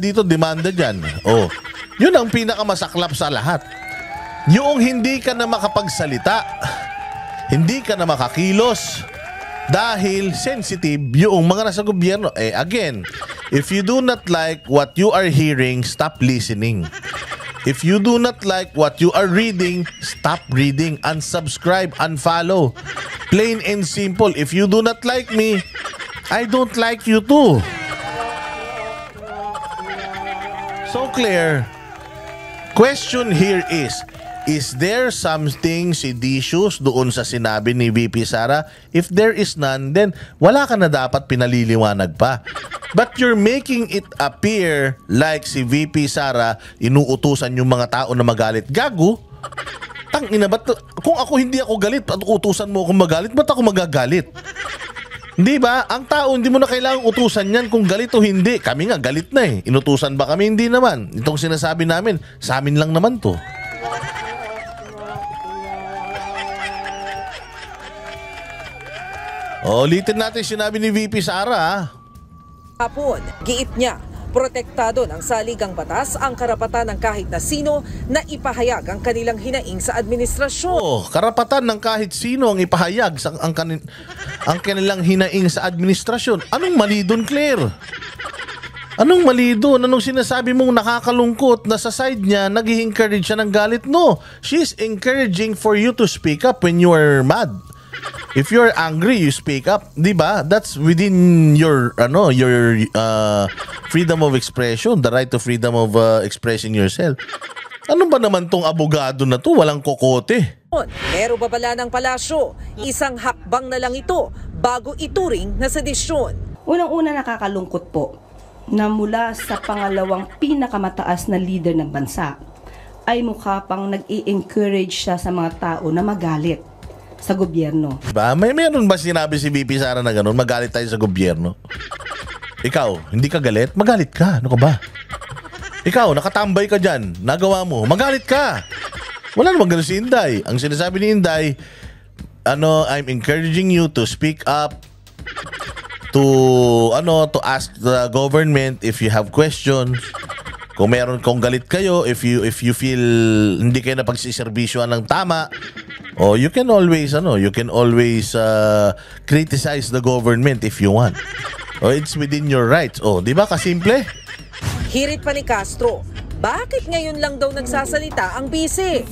dyan. Yun ang pinakamasaklap sa lahat. Yung hindi ka na makapagsalita, hindi ka na makakilos dahil sensitive yung mga nasa gobyerno. Again, if you do not like what you are hearing, stop listening. If you do not like what you are reading, stop reading, unsubscribe, unfollow. Plain and simple. If you do not like me, I don't like you too. So Claire, question here is there something seditious doon sa sinabi ni VP Sara? If there is none, then wala ka na dapat pinaliliwanag pa. But you're making it appear like si VP Sara inuutusan yung mga tao na magalit. Gago? Tangina, kung hindi ako galit at utusan mo akong magalit, ba't ako magagalit? Hindi ba? Ang tao, hindi mo na kailangang utusan yan kung galit o hindi. Kami nga, galit na eh. Inutusan ba kami? Hindi naman. Itong sinasabi namin, sa amin lang naman to. Ulitin natin sinabi ni VP Sara. Hapon, giit niya, protektado ng saligang batas ang karapatan ng kahit na sino na ipahayag ang kanilang hinaing sa administrasyon. Karapatan ng kahit sino ang ipahayag ang kanilang hinaing sa administrasyon. Anong mali doon, Claire? Anong mali doon? Anong sinasabi mong nakakalungkot na sa side niya, nag-encourage siya ng galit? No, she's encouraging for you to speak up when you are mad. If you're angry, you speak up, 'di ba? That's within your freedom of expression, the right to freedom of expressing yourself. Ano ba naman tong abogado na to? Walang kokote. Pero babala ng palasyo, isang hakbang na lang ito bago ituring na sedisyon. Unang-una, nakakalungkot po na mula sa pangalawang pinakamataas na leader ng bansa ay mukha pang nag-i-encourage siya sa mga tao na magalit sa gobyerno. Diba? Meron ba sinabi si VP Sara na gano'n? Magalit tayo sa gobyerno? Ikaw, hindi ka galit? Magalit ka. Ano ka ba? Ikaw, nakatambay ka dyan. Nagawa mo. Magalit ka. Wala namang gano'n si Inday. Ang sinasabi ni Inday, I'm encouraging you to speak up, to ask the government if you have questions. Kung galit kayo, if you feel hindi kayo napagsiservisyoan ng tama, you can always criticize the government if you want. It's within your rights. Di ba kasimple? Hirit pa ni Castro, bakit ngayon lang daw nagsasalita ang bise?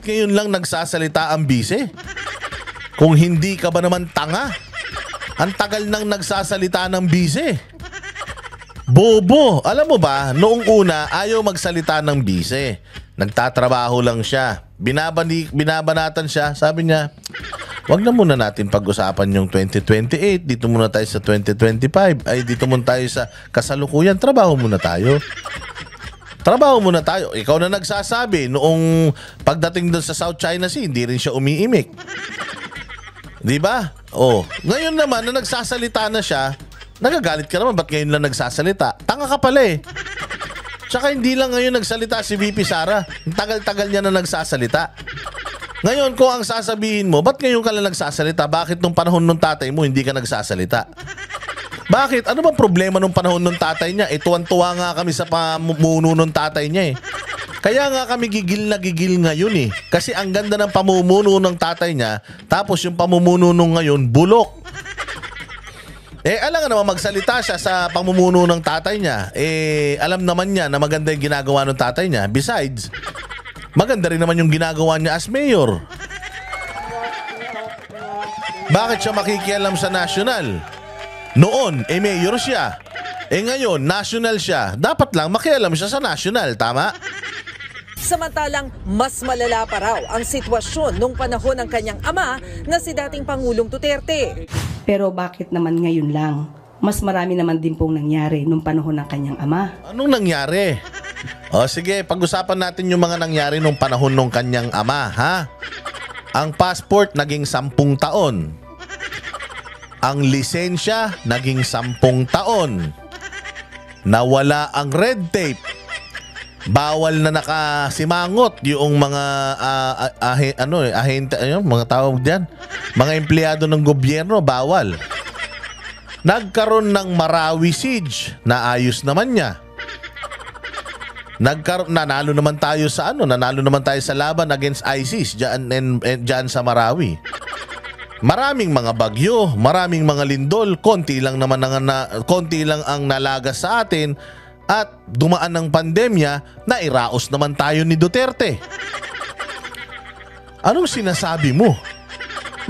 Ngayon lang nagsasalita ang bise? Kung hindi ka ba naman tanga? Ang tagal nang nagsasalita ng bise. Bobo! Alam mo ba, noong una, ayaw magsalita ng bise. Nagtatrabaho lang siya. Binabanatan siya. Sabi niya, wag na muna natin pag-usapan yung 2028. Dito muna tayo sa 2025. Dito muna tayo sa kasalukuyan. Trabaho muna tayo. Ikaw na nagsasabi. Noong pagdating doon sa South China Sea, hindi rin siya umiimik. Diba? Ngayon naman na nagsasalita na siya, nagagalit ka naman, ba't ngayon lang nagsasalita? Tanga ka pala eh. Tsaka hindi lang ngayon nagsalita si VP Sara. Ang tagal-tagal niya na nagsasalita. Ngayon, kung ang sasabihin mo, ba't ngayon ka lang nagsasalita? Bakit nung panahon nung tatay mo, hindi ka nagsasalita? Bakit? Ano bang problema nung panahon nung tatay niya? Tuwan-tuwa nga kami sa pamumuno nung tatay niya eh. Kaya nga kami gigil na gigil ngayon eh. Kasi ang ganda ng pamumuno ng tatay niya, tapos yung pamumuno nung ngayon, bulok. Alam nga naman magsalita siya sa pamumuno ng tatay niya. Alam naman niya na maganda yung ginagawa ng tatay niya. Besides, maganda rin naman yung ginagawa niya as mayor. Bakit siya makikialam sa national? Noon, mayor siya. Ngayon, national siya. Dapat lang makialam siya sa national, tama? Samantalang mas malala pa raw ang sitwasyon nung panahon ng kanyang ama na si dating Pangulong Duterte. Pero bakit naman ngayon lang? Mas marami naman din pong nangyari nung panahon ng kanyang ama. Anong nangyari? Sige, pag-usapan natin yung mga nangyari nung panahon ng kanyang ama, ha? Ang passport naging 10 taon. Ang lisensya naging 10 taon. Nawala ang red tape. Bawal na nakasimangot yung mga ahente, mga tawag diyan, mga empleyado ng gobyerno, bawal. Nagkaroon ng Marawi siege, naayos naman niya. Nanalo naman tayo sa laban against ISIS diyan sa Marawi. Maraming mga bagyo, maraming mga lindol, konti lang ang nalagas sa atin. At dumaan ng pandemya, nairaos naman tayo ni Duterte. Anong sinasabi mo?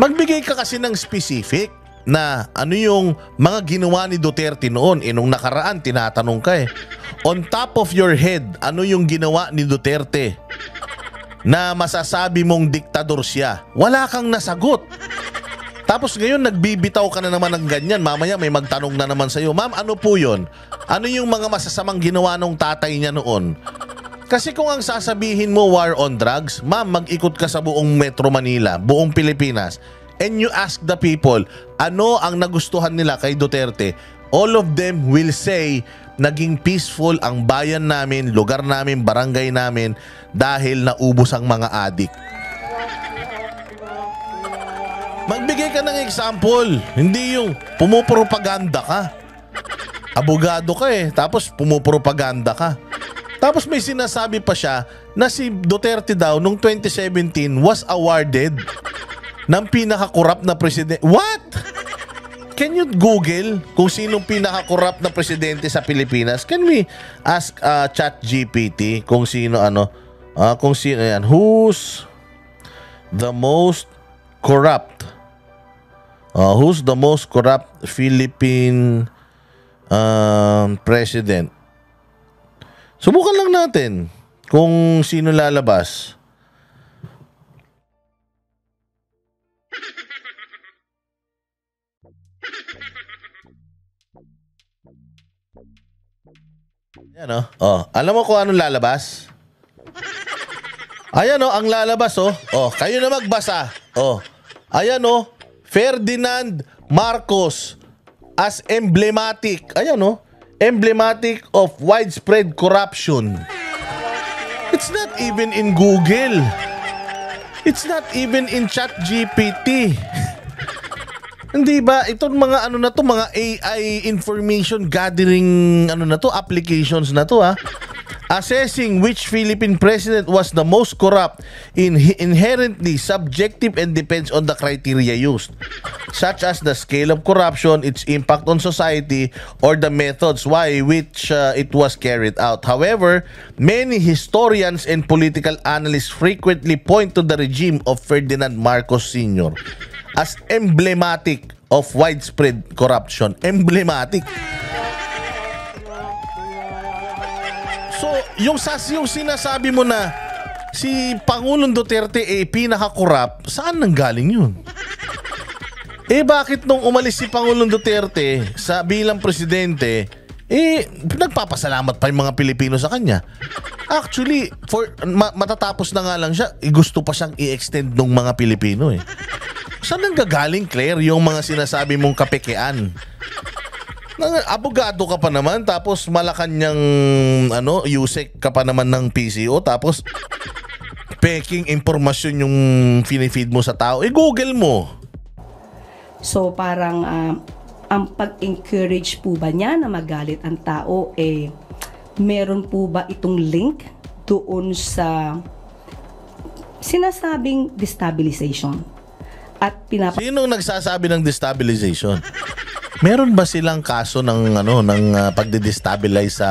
Magbigay ka kasi ng specific na ano yung mga ginawa ni Duterte noon. Nung nakaraan, tinatanong ka eh. On top of your head, ano yung ginawa ni Duterte na masasabi mong diktador siya? Wala kang nasagot. Tapos ngayon nagbibitaw ka na naman ng ganyan. Mamaya may magtanong na naman sa'yo, ma'am, ano po yun? Ano yung mga masasamang ginawa ng tatay niya noon? Kasi kung ang sasabihin mo war on drugs, ma'am, mag-ikot ka sa buong Metro Manila, buong Pilipinas, and you ask the people, ano ang nagustuhan nila kay Duterte? All of them will say, naging peaceful ang bayan namin, lugar namin, barangay namin, dahil naubos ang mga adik. Magbigay ka ng example, hindi yung pumupropaganda ka. Abogado ka eh, tapos pumupropaganda ka. Tapos may sinasabi pa siya na si Duterte daw noong 2017 was awarded ng pinaka-corrupt na presidente. What? can you Google kung sinong pinaka-corrupt na presidente sa Pilipinas? Can we ask ChatGPT kung sino kung sino yan? Who's the most corrupt? Who's the most corrupt Philippine president? Subukan lang natin kung sino lalabas. Ayan alam mo kung anong lalabas? Ayan ang lalabas kayo na magbasa. Ayan Ferdinand Marcos as emblematic. Ayan emblematic of widespread corruption. It's not even in Google. It's not even in ChatGPT. Hindi ba itong mga mga AI information gathering applications na to assessing which Philippine president was the most corrupt inherently subjective and depends on the criteria used, such as the scale of corruption, its impact on society, or the methods by which it was carried out. However, many historians and political analysts frequently point to the regime of Ferdinand Marcos Sr. as emblematic of widespread corruption. Emblematic. So, yung sinasabi mo na si Pangulong Duterte pinaka-corrupt, saan nanggaling yun? Bakit nung umalis si Pangulong Duterte bilang presidente, nagpapasalamat pa yung mga Pilipino sa kanya? Actually, matatapos na nga lang siya, gusto pa siyang i-extend ng mga Pilipino Saan nanggagaling, Claire, yung mga sinasabi mong kapekean? Abogado ka pa naman, tapos Malacanang USEC ka pa naman ng PCO, tapos peking impormasyon yung finifeed mo sa tao. Google mo. So parang ang pag-encourage po ba niya na magalit ang tao, meron po ba itong link doon sa sinasabing destabilization? At Sinong nagsasabi ng destabilization? Meron ba silang kaso ng pagde-destabilize sa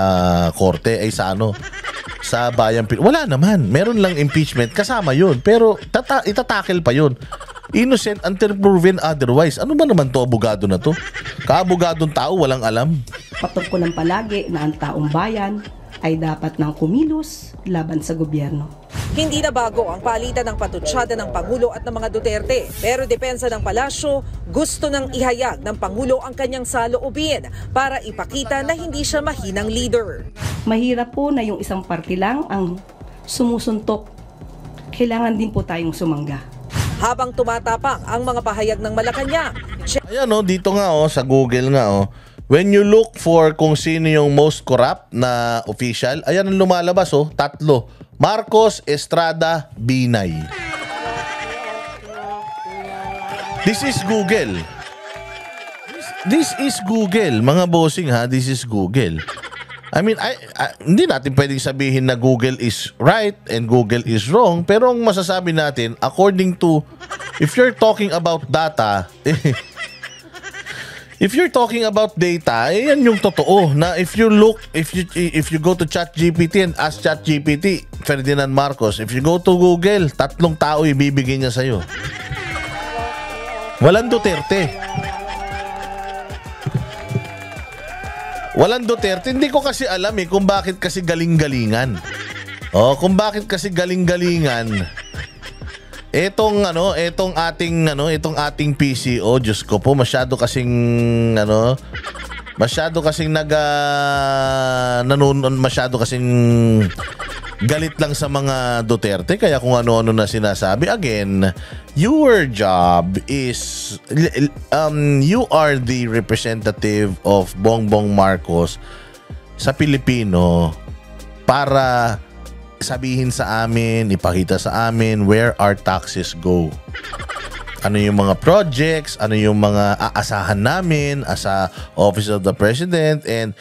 korte sa bayan? Wala naman. Meron lang impeachment kasama 'yun. Pero itatakel pa 'yun. Innocent until proven otherwise. Ano ba naman to abogado na to? Kaabogadong tao walang alam. Patungkulan palagi na ang taong bayan ay dapat nang kumilos laban sa gobyerno. Hindi na bago ang palitan ng patutsada ng Pangulo at ng mga Duterte. Pero depensa ng palasyo, gusto nang ihayag ng Pangulo ang kanyang saloobin para ipakita na hindi siya mahinang leader. Mahirap po na yung isang party lang ang sumusuntok. Kailangan din po tayong sumangga. Habang tumatapang ang mga pahayag ng Malacanang. Ayan dito nga sa Google nga when you look for kung sino yung most corrupt na official, ayan ang lumalabas 3. Marcos Estrada Binay. This is Google. This is Google, mga bossing this is Google. I mean, hindi natin pwedeng sabihin na Google is right and Google is wrong, pero ang masasabi natin, according to, if you're talking about data, if you're talking about data, yan yung totoo na if you go to ChatGPT and ask ChatGPT, Ferdinand Marcos, if you go to Google, 3 tao ibibigay niya sa'yo. Walang Duterte. Walang Duterte. Hindi ko kasi alam kung bakit kasi galing-galingan. Kung bakit kasi galing-galingan. Itong ating PCO, Diyos ko po, masyado kasing galit lang sa mga Duterte, kaya kung ano-ano na sinasabi. Again, your job is you are the representative of Bongbong Marcos sa Pilipino para sabihin sa amin, ipakita sa amin where our taxes go. Ano yung mga projects, ano yung mga aasahan namin as a Office of the President, and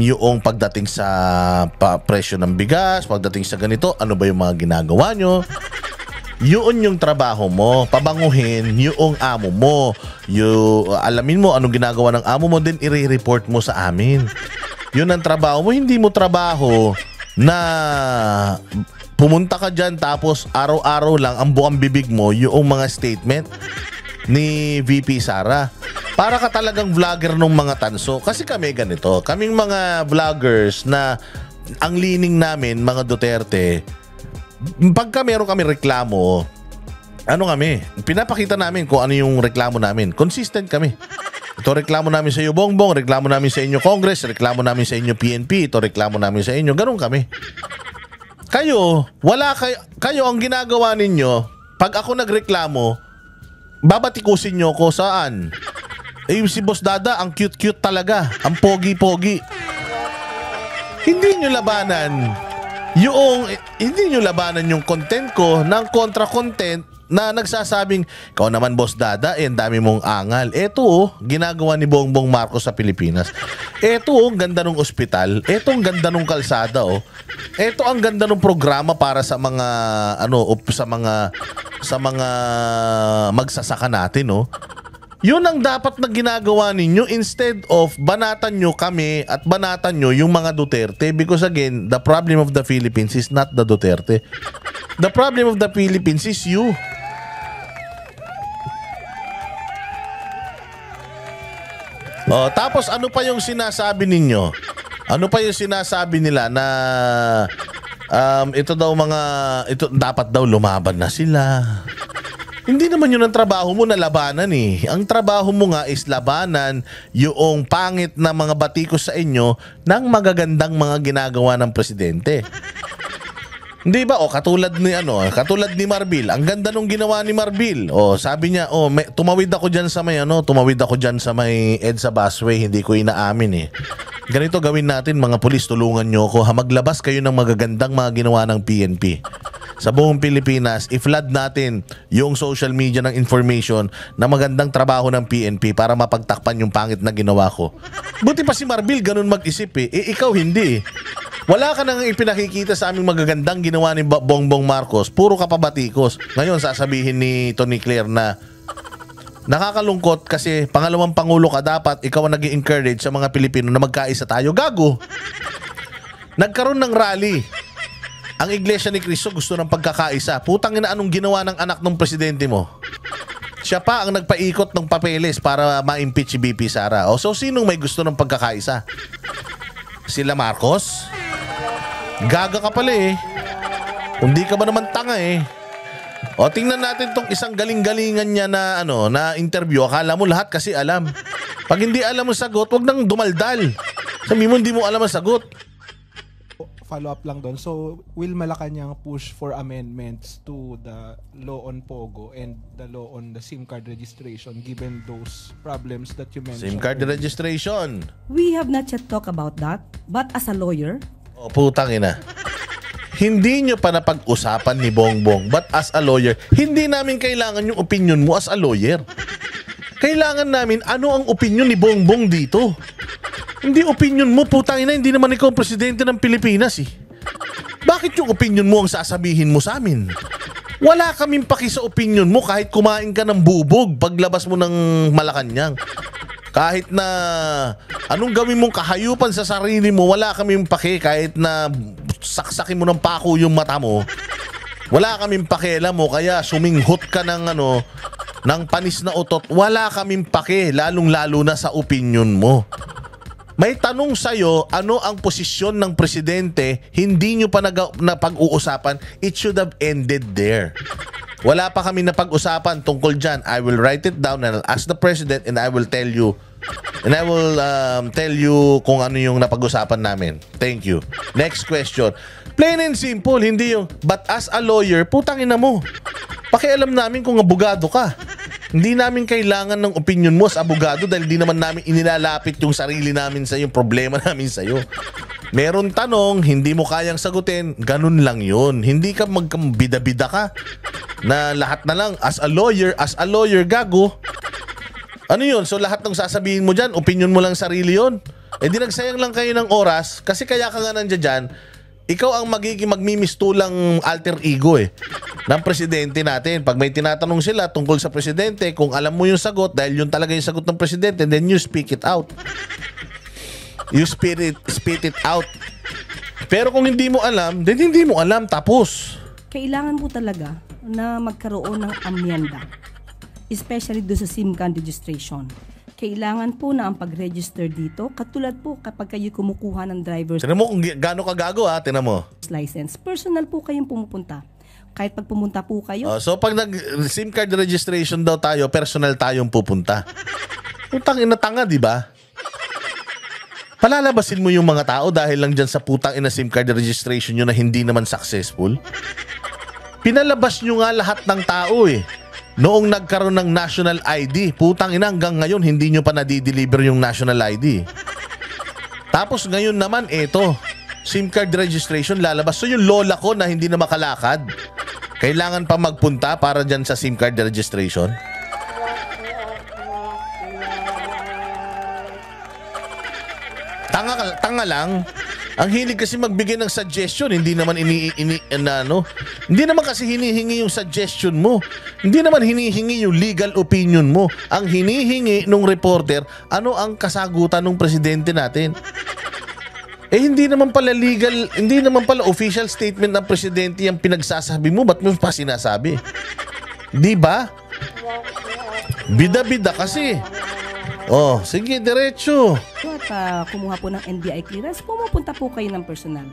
yung pagdating sa presyo ng bigas, pagdating sa ganito, ano ba yung mga ginagawa nyo? Yun yung trabaho mo. Pabanguhin yung amo mo. Alamin mo anong ginagawa ng amo mo, then i-report mo sa amin. Yun ang trabaho mo. Hindi mo trabaho na pumunta ka dyan tapos araw-araw lang ang buong bibig mo yung mga statement ni VP Sara. Para ka talagang vlogger ng mga tanso. Kasi kami ganito. Kaming mga vloggers na ang lining namin, mga Duterte, pagka meron kami reklamo, ano kami, pinapakita namin kung ano yung reklamo namin. Consistent kami. Ito reklamo namin sa iyo, Bongbong. Reklamo namin sa inyo, Congress. Reklamo namin sa inyo, PNP. Ito reklamo namin sa inyo. Ganun kami. Kayo, kayo ang ginagawa ninyo, pag ako nagreklamo, babatikusin nyo ko saan? Si Boss Dada, ang cute-cute talaga. Ang pogi-pogi. Hindi nyo labanan yung content ko ng contra-content na nagsasabing, ikaw naman Boss Dada, ang dami mong angal. Eto ginagawa ni Bongbong Marcos sa Pilipinas. Eto ang ganda ng ospital. Eto ang ganda ng kalsada Eto ang ganda ng programa para sa mga sa mga magsasaka natin Yun ang dapat na ginagawa ninyo instead of banatan nyo kami at banatan nyo yung mga Duterte, because again, the problem of the Philippines is not the Duterte. The problem of the Philippines is you. Tapos ano pa yung sinasabi ninyo? Ano pa yung sinasabi nila na ito dapat daw lumaban na sila. Hindi naman yun ang trabaho mo na labanan Ang trabaho mo nga is labanan yung pangit na mga batikos sa inyo ng magagandang mga ginagawa ng presidente. Hindi ba? Katulad ni Marbil. Ang ganda nung ginawa ni Marbil. Sabi niya, tumawid ako diyan sa may EDSA busway, hindi ko inaamin Ganito gawin natin, mga pulis, tulungan niyo ako. Maglabas kayo ng magagandang mga ginawa ng PNP. Sa buong Pilipinas, i-flood natin yung social media ng information na magandang trabaho ng PNP para mapagtakpan yung pangit na ginawa ko. Buti pa si Marbil ganun mag-isip ikaw hindi Wala ka nang ipinakikita sa aming magagandang ginawa ni Bongbong Marcos. Puro ka pabatikos. Ngayon sasabihin ni Tony Claire na nakakalungkot kasi pangalawang pangulo ka, dapat ikaw ang nag-i-encourage sa mga Pilipino na magkaisa tayo. Gago! Nagkaroon ng rally. Ang Iglesia ni Cristo gusto ng pagkakaisa. Putang ina, anong ginawa ng anak ng presidente mo? Siya pa ang nagpaikot ng papeles para ma-impeach si BP Sara. So sinong may gusto ng pagkakaisa? Sila Marcos? Gaga ka pala Hindi ka ba naman tanga tingnan natin tong isang galing-galingan niya na na interview. Akala mo lahat kasi alam. Pag hindi alam mo sagot, wag nang dumaldal. Sabi mo hindi mo alam ang sagot. Follow up lang doon. So, will Malacanang push for amendments to the law on POGO and the law on the SIM card registration given those problems that you mentioned? SIM card registration. We have not yet talked about that, but as a lawyer, putang ina. Hindi nyo pa napag-usapan ni Bongbong, but as a lawyer, hindi namin kailangan yung opinion mo as a lawyer. Kailangan namin ano ang opinion ni Bongbong dito. Hindi opinion mo, putang ina, hindi naman ikaw presidente ng Pilipinas Bakit yung opinion mo ang sasabihin mo sa amin? Wala kaming paki sa opinion mo kahit kumain ka ng bubog paglabas mo ng Malacanang. Kahit na anong gawin mong kahayupan sa sarili mo, wala kaming paki. Kahit na saksakin mo ng pako yung mata mo, wala kaming pakialam mo. Kaya suminghot ka ng ng panis na utot, wala kaming paki, lalong-lalo na sa opinion mo. May tanong sa'yo, ano ang posisyon ng presidente, hindi nyo pa napag-uusapan, it should have ended there. Wala pa kami napag-usapan tungkol dyan. I will write it down and I'll ask the president and I will tell you. And I will tell you kung ano yung napag-usapan namin. Thank you. Next question. Plain and simple, hindi yung, but as a lawyer, putangin na mo. Pakialam namin kung abogado ka. Hindi namin kailangan ng opinion mo as abogado dahil di naman namin inilalapit yung sarili namin sa yung problema namin sa iyo. Meron tanong, hindi mo kayang sagutin, ganun lang yun. Hindi ka magkambida-bida ka na lahat na lang as a lawyer, gago. Ano yun? So lahat ng sasabihin mo dyan, opinion mo lang sarili yun. Di nagsayang lang kayo ng oras kasi kaya ka nga nandiyan dyan, ikaw ang magmimistulang alter ego ng presidente natin. Pag may tinatanong sila tungkol sa presidente, kung alam mo yung sagot, dahil yun talaga yung sagot ng presidente, then you speak it out. You spit it out. Pero kung hindi mo alam, then hindi mo alam, tapos. Kailangan po talaga na magkaroon ng amyenda, especially doon sa SIM card registration. Kailangan po na ang pag-register dito, katulad po kapag kayo kumukuha ng driver's Tinan mo kung gaano kagago ha, tinan mo. license. Personal po kayong pumupunta. Kahit pag pumunta po kayo, So pag nag-SIM card registration daw tayo, personal tayong pupunta. Putang ina tanga, di ba? Palalabasin mo yung mga tao dahil lang dyan sa putang ina SIM card registration nyo na hindi naman successful. Pinalabas nyo nga lahat ng tao eh. Noong nagkaroon ng national ID, putang ina hanggang ngayon hindi nyo pa nadideliver yung national ID. Tapos ngayon naman eto, SIM card registration lalabas. So yung lola ko na hindi na makalakad, kailangan pa magpunta para dyan sa SIM card registration. Tanga lang. Ang hilig kasi magbigay ng suggestion, hindi naman hindi naman kasi hinihingi yung suggestion mo. Hindi naman hinihingi yung legal opinion mo. Ang hinihingi nung reporter, ano ang kasagutan ng presidente natin? Hindi naman pala legal, hindi naman pala official statement ng presidente yung pinagsasabi mo, ba't mo pa sinasabi? Di ba? Bida-bida kasi. Oh, sige, diretso. at kumuha po ng NBI clearance, pumupunta po kayo ng personal.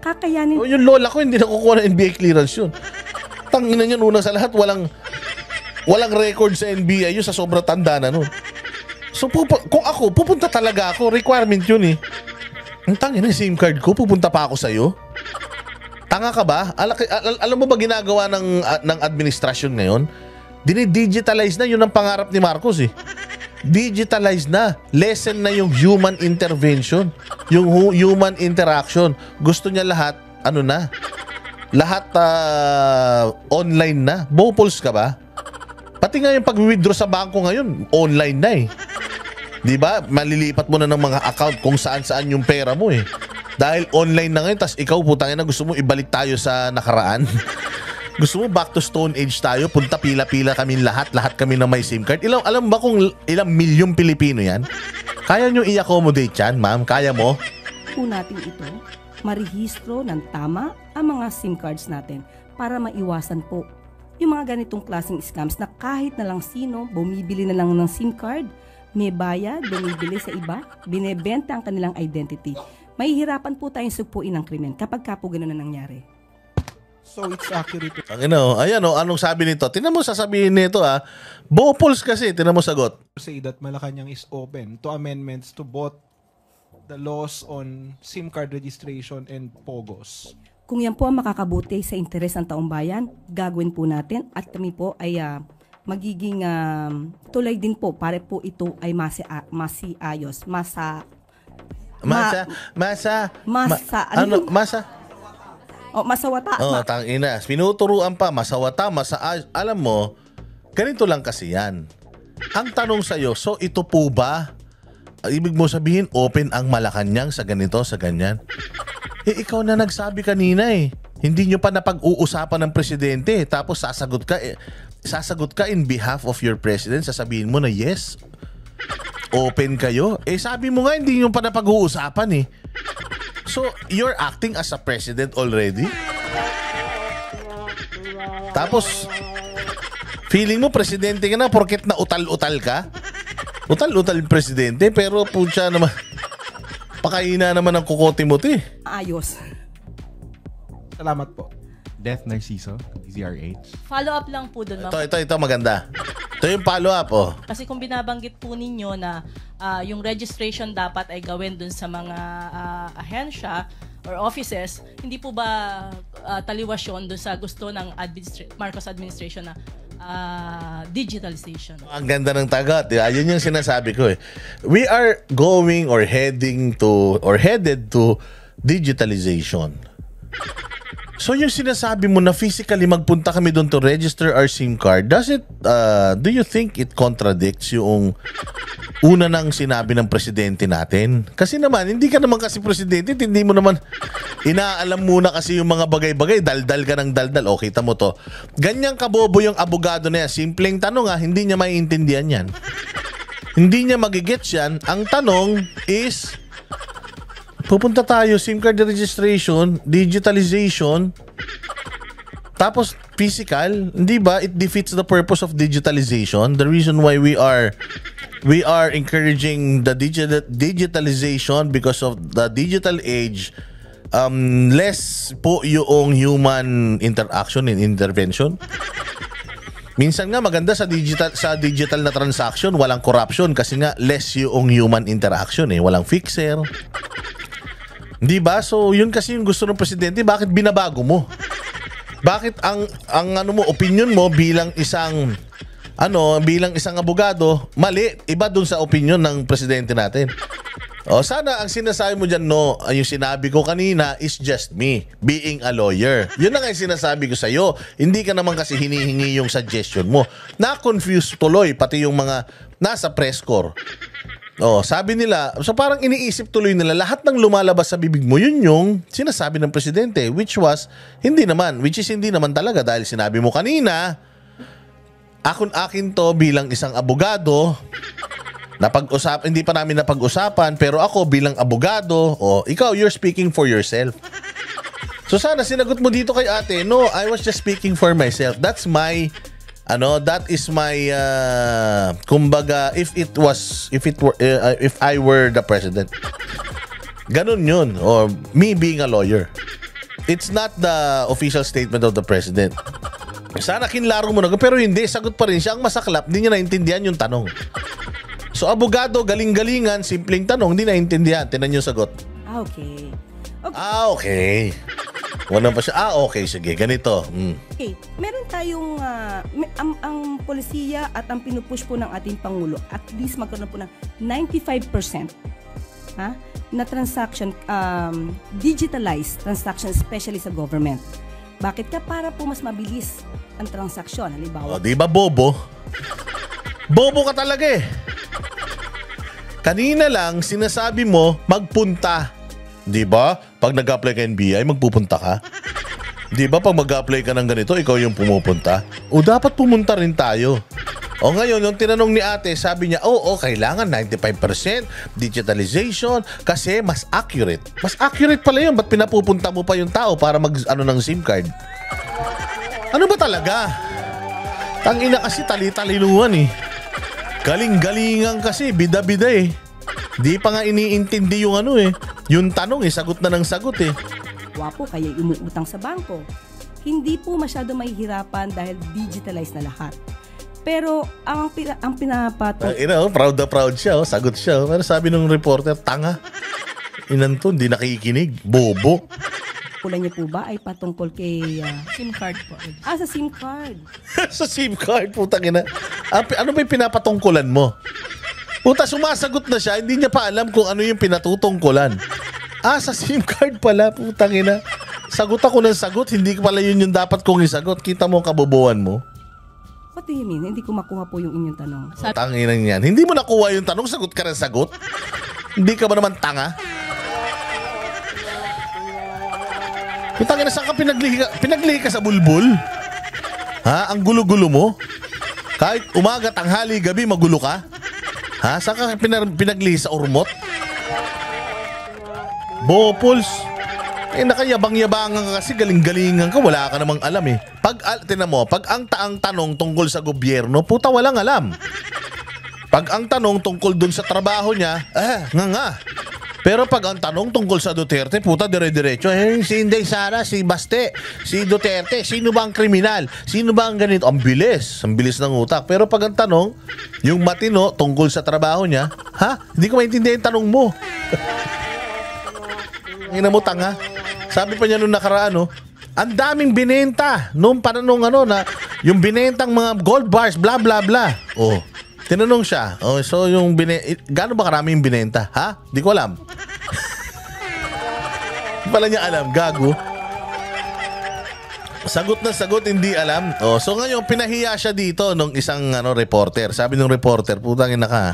Kakayanin. Yung lola ko hindi nakukuha ng NBI clearance yun. Tangina niyan, unang sa lahat, walang record sa NBI yun, sa sobrang tanda na nun. So, kung ako, pupunta talaga ako. Requirement yun eh. Ang tangina, SIM card ko, pupunta pa ako sa'yo. Tanga ka ba? Alam mo ba ginagawa ng administrasyon ngayon? Dinidigitalize na, yun ang pangarap ni Marcos eh. Digitalize na. Lessen na yung human intervention. Yung human interaction. Gusto niya lahat, lahat online na. Bopols ka ba? Pati nga yung pag-withdraw sa bangko ngayon, online na eh. Di ba? Malilipat mo na ng mga account kung saan-saan yung pera mo eh. Dahil online na ngayon, tas ikaw, putangin na, gusto mo ibalik tayo sa nakaraan. Gusto mo back to Stone Age tayo, punta pila-pila kami lahat kami na may SIM card. Alam ba kung ilang milyong Pilipino yan? Kaya nyo i-accommodate yan, ma'am? Kaya mo? Po natin ito, marehistro ng tama ang mga SIM cards natin para maiwasan po yung mga ganitong klaseng scams na kahit na lang sino, bumibili na lang ng SIM card, may bayad, bumibili sa iba, binebenta ang kanilang identity. Mahihirapan po tayong sugpuin ng krimen kapag po ganun na nangyari. So it's accurate. Ayan o, anong sabi nito? Tinan mo sasabihin nito Bopols kasi, tinan mo sagot. Say that Malacanang is open to amendments to both the laws on SIM card registration and POGOs. Kung yan po ang makakabuti sa interes ng taong bayan, gagawin po natin at kami po ay magiging tulay din po para po ito ay masiayos. Masawata. Tangina. Pinuturuan pa, masawata, alam mo, ganito lang kasi yan. Ang tanong sa'yo, so ito po ba, ibig mo sabihin, open ang Malacanang sa ganito, sa ganyan? Ikaw na nagsabi kanina eh. Hindi nyo pa napag-uusapan ng presidente. Tapos sasagot ka in behalf of your president. Sasabihin mo na yes, open kayo. Sabi mo nga, hindi nyo pa napag-uusapan eh. So, you're acting as a president already? Tapos, feeling mo presidente ka na porket na utal-utal ka? Utal-utal yung presidente, pero pucha naman, pakaina naman ang kukote mo to eh. Ayos. Salamat po. Death Narciso, ZRH. Follow up lang po dun, ma'am. Ito maganda. Ito yung follow-up, Kasi kung binabanggit po ninyo na yung registration dapat ay gawin dun sa mga ahensya or offices, hindi po ba taliwas yun dun sa gusto ng Marcos administration na digitalization? Ang ganda ng tagot. Yun yung sinasabi ko eh. We are going or headed to digitalization. So yung sinasabi mo na physically magpunta kami doon to register our SIM card, do you think it contradicts yung una nang sinabi ng presidente natin? Kasi naman, hindi ka naman kasi presidente, hindi mo naman inaalam muna kasi yung mga bagay-bagay, daldal ka ng daldal. O, kita mo to. Ganyang kabobo yung abogado na yan. Simpleng tanong hindi niya maiintindihan yan. Hindi niya magigets yan. Ang tanong is, pupunta tayo, SIM card registration, digitalization, tapos physical, hindi ba? It defeats the purpose of digitalization. The reason why we are encouraging the digitalization because of the digital age, less po yung human interaction and intervention. Minsan nga maganda sa digital na transaction, walang corruption kasi nga less yung human interaction walang fixer. Di ba? So yun kasi yung gusto ng presidente, bakit binabago mo? Bakit ang opinion mo bilang isang abogado, mali, iba dun sa opinion ng presidente natin. Sana ang sinasabi mo dyan, yung sinabi ko kanina is just me being a lawyer. Yun na nga yung sinasabi ko sa'yo. Hindi ka naman kasi hinihingi yung suggestion mo. Na-confuse tuloy, pati yung mga nasa press corps. Sabi nila, so parang iniisip tuloy nila, lahat ng lumalabas sa bibig mo, yun yung sinasabi ng presidente, which is hindi naman talaga dahil sinabi mo kanina, akin to bilang isang abogado, hindi pa namin napag-usapan, pero ako bilang abogado, ikaw, you're speaking for yourself. So sana sinagot mo dito kay ate, no, I was just speaking for myself. That is my kumbaga, if I were the president. Ganun yun, or me being a lawyer. It's not the official statement of the president. Sana kinlaro mo na, pero hindi, sagot pa rin siya. Ang masaklap, hindi niya naintindihan yung tanong. So, abogado, galing-galingan, simpleng tanong, hindi naintindihan. Tinan yung sagot. Okay. Okay. Wala pa siya. Okay, sige, ganito. Okay, meron tayong, ang polisiya at ang pinupush po ng ating Pangulo, at least magkaroon po ng 95% na transaction, digitalized transaction, especially sa government. Bakit ka? Para po mas mabilis ang transaksyon. Halimbawa. Di ba bobo? Bobo ka talaga Kanina lang sinasabi mo magpunta. Di ba? Pag nag-apply ka NBI, magpupunta ka. Di ba? Pag mag-apply ka ng ganito, ikaw yung pumupunta. Dapat pumunta rin tayo. Ngayon, yung tinanong ni ate, sabi niya, kailangan 95% digitalization kasi mas accurate. Mas accurate pala yun. Ba't pinapupunta mo pa yung tao para ng SIM card? Ano ba talaga? Tangina kasi tali-talinuhan Galing-galingan kasi, bida-bida Di pa nga iniintindi yung yung tanong sagot na ng sagot Wapo, kaya umuutang sa bangko. Hindi po masyado mahihirapan dahil digitalized na lahat. Pero ang pinapatong... proud na proud siya, sagot siya. Pero sabi ng reporter, tanga. Inanto, hindi nakikinig. Bobo. Kulang niyo po ba ay patungkol kay... SIM card po. Sa SIM card. Sa SIM card, putang ina. Ano ba yung pinapatungkulan mo? Puta, sumasagot na siya, hindi niya pa alam kung ano yung pinatutungkulan. Sa SIM card pala, putang ina. Sagot ako ng sagot, hindi pala yun yung dapat kong isagot. Kita mo ang kabobohan mo. What do you mean? Hindi ko makuha po yung inyong tanong. Tanginang yan. Hindi mo nakuha yung tanong, sagot ka ng sagot? Hindi ka ba naman tanga? Putang ina, saan ka pinaglihi ka sa bulbul? Ang gulo-gulo mo? Kahit umaga, tanghali, gabi, magulo ka? Saan ka pinaglihi sa urmot? Bopols. Nakayabang-yabangan ka kasi, galing-galingan ka, wala ka namang alam Tinan mo, pag ang tanong tungkol sa gobyerno, puta walang alam. Pag ang tanong tungkol dun sa trabaho niya, nga. Pero pag ang tanong tungkol sa Duterte, puta dire-diretso, si Inday Sara, si Baste, si Duterte, sino ba ang kriminal? Sino ba ang ganito? Ang bilis ng utak. Pero pag ang tanong, yung matino tungkol sa trabaho niya, hindi ko maintindihan yung tanong mo. Ina mo tanga. Sabi pa niya nung nakaraan, ang daming binenta nung pananong na yung binentang mga gold bars, bla bla bla. Tinanong siya. So yung gaano ba karami yung binenta? Di ko alam. Di pala niya alam, gago. Sagot na sagot, hindi alam. Oh, so ngayon, pinahiya siya dito nung isang reporter. Sabi ng reporter, putang ina ka.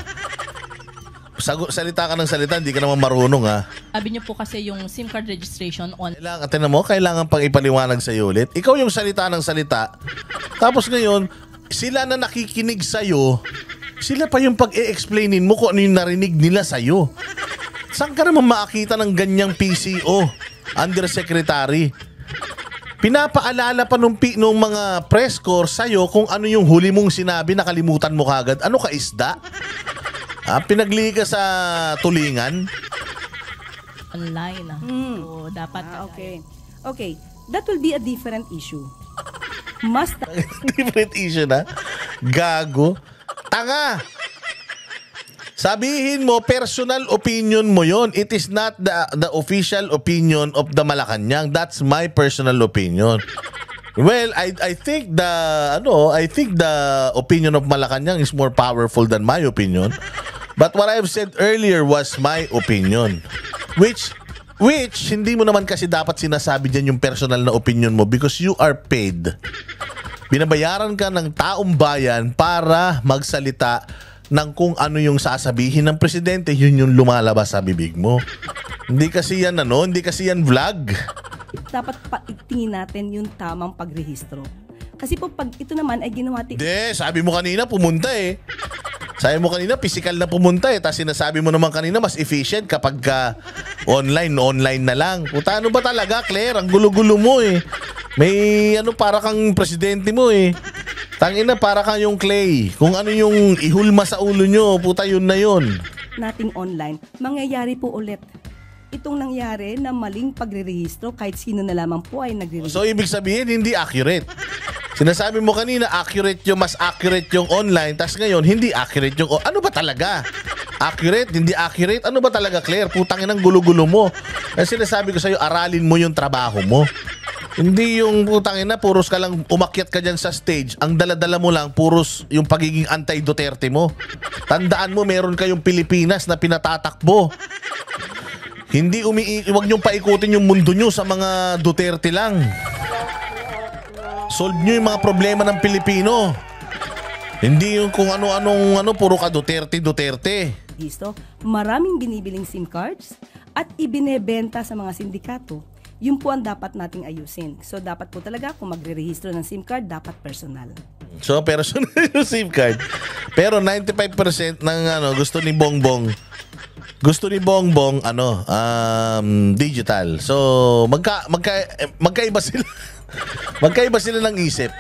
Salita ka ng salita, hindi ka naman marunong ha. Sabi niyo po kasi yung SIM card registration on. Kailangan pang ipaliwanag sa'yo ulit. Ikaw yung salita ng salita. Tapos ngayon, sila na nakikinig sa'yo, sila pa yung pag-e-explainin mo kung ano yung narinig nila sa'yo. Saan ka naman makakita ng ganyang PCO, undersecretary? Pinapaalala pa nung mga press corps sa'yo kung ano yung huli mong sinabi, nakalimutan mo kagad. Ano ka, isda? Pinagli ka sa tulingan? Online. So, dapat. Okay. That will be a different issue. Different issue na? Gago. Tanga! Sabihin mo, personal opinion mo yon. It is not the official opinion of the Malacanang. That's my personal opinion. Well, I think the opinion of Malacanang is more powerful than my opinion. But what I've said earlier was my opinion. Which hindi mo naman kasi dapat sinasabi dyan yung personal na opinion mo because you are paid. Binabayaran ka ng taong bayan para magsalita ng kung ano yung sasabihin ng presidente, yun yung lumalabas sa bibig mo. Hindi kasi yan vlog. Dapat tingin natin yung tamang pagrehistro. Kasi po pag ito naman ay ginawa sabi mo kanina pumunta eh. Sabi mo kanina physical na pumunta eh. Tapos sinasabi mo naman kanina mas efficient kapag online na lang. Puta, ano ba talaga, Claire? Ang gulo-gulo mo eh. May para kang presidente mo eh. Tangina, para kang yung Clay. Kung ano yung ihulma sa ulo nyo, puta, yun na yun. Nating online, mangyayari po ulit. Itong nangyari na maling pagre-rehistro kahit sino na lamang po ay nagre-rehistro. So, ibig sabihin, hindi accurate. Sinasabi mo kanina, mas accurate yung online, tas ngayon, hindi accurate yung... Ano ba talaga? Accurate? Hindi accurate? Ano ba talaga, Claire? Putangin ang gulo-gulo mo. Kasi sinasabi ko sa'yo, aralin mo yung trabaho mo. Hindi yung putangin na, puros ka lang, umakyat ka dyan sa stage, ang daladala mo lang, puros yung pagiging anti-Duterte mo. Tandaan mo, meron kayong Pilipinas na pinatatakbo. Hindi huwag niyong paikutin yung mundo niyo sa mga Duterte lang. Solve niyo yung mga problema ng Pilipino. Hindi yung kung ano-anong puro ka Duterte. Maraming binibiling SIM cards at ibinebenta sa mga sindikato. Yun po ang dapat nating ayusin. So dapat po talaga kung magre-rehistro ng SIM card, dapat personal. So personal yung SIM card. Pero 95% ng gusto ni Bongbong digital. So magkaiba sila. Magkaiba sila ng isip.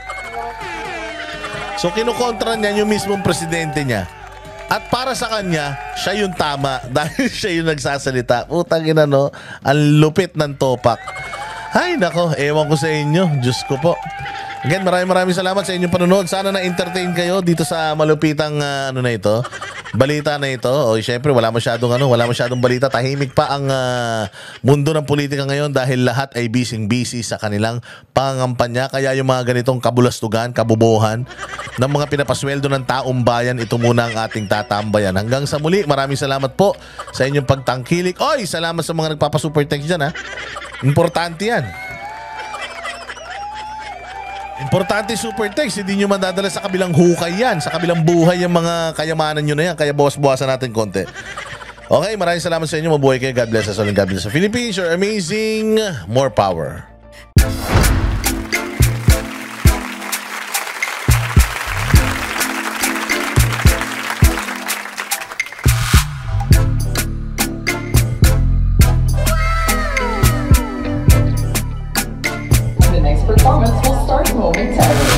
So kinukontra niya yung mismong presidente niya. At para sa kanya, siya yung tama dahil siya yung nagsasalita. Putang ina ang lupit ng topak. Ay nako, ewan ko sa inyo. Diyos ko po. Again, maraming salamat sa inyong panonood. Sana na-entertain kayo dito sa malupitang balita na ito. O syempre, wala masyadong balita. Tahimik pa ang mundo ng politika ngayon dahil lahat ay busy sa kanilang pangangampanya. Kaya yung mga ganitong kabulastugan, kabubuhan ng mga pinapasweldo ng taong bayan, ito muna ang ating tatambayan. Hanggang sa muli, maraming salamat po sa inyong pagtangkilik. Oy, salamat sa mga nagpapasuper text dyan ha. Importante yan. Importante super text, hindi nyo madadala sa kabilang hukay yan, sa kabilang buhay yung mga kayamanan nyo na yan, kaya bawas-bawasan natin konti. Okay, maraming salamat sa inyo, mabuhay kayo, God bless us all and God bless the Philippines, you're amazing, more power. The next performance will start momentarily.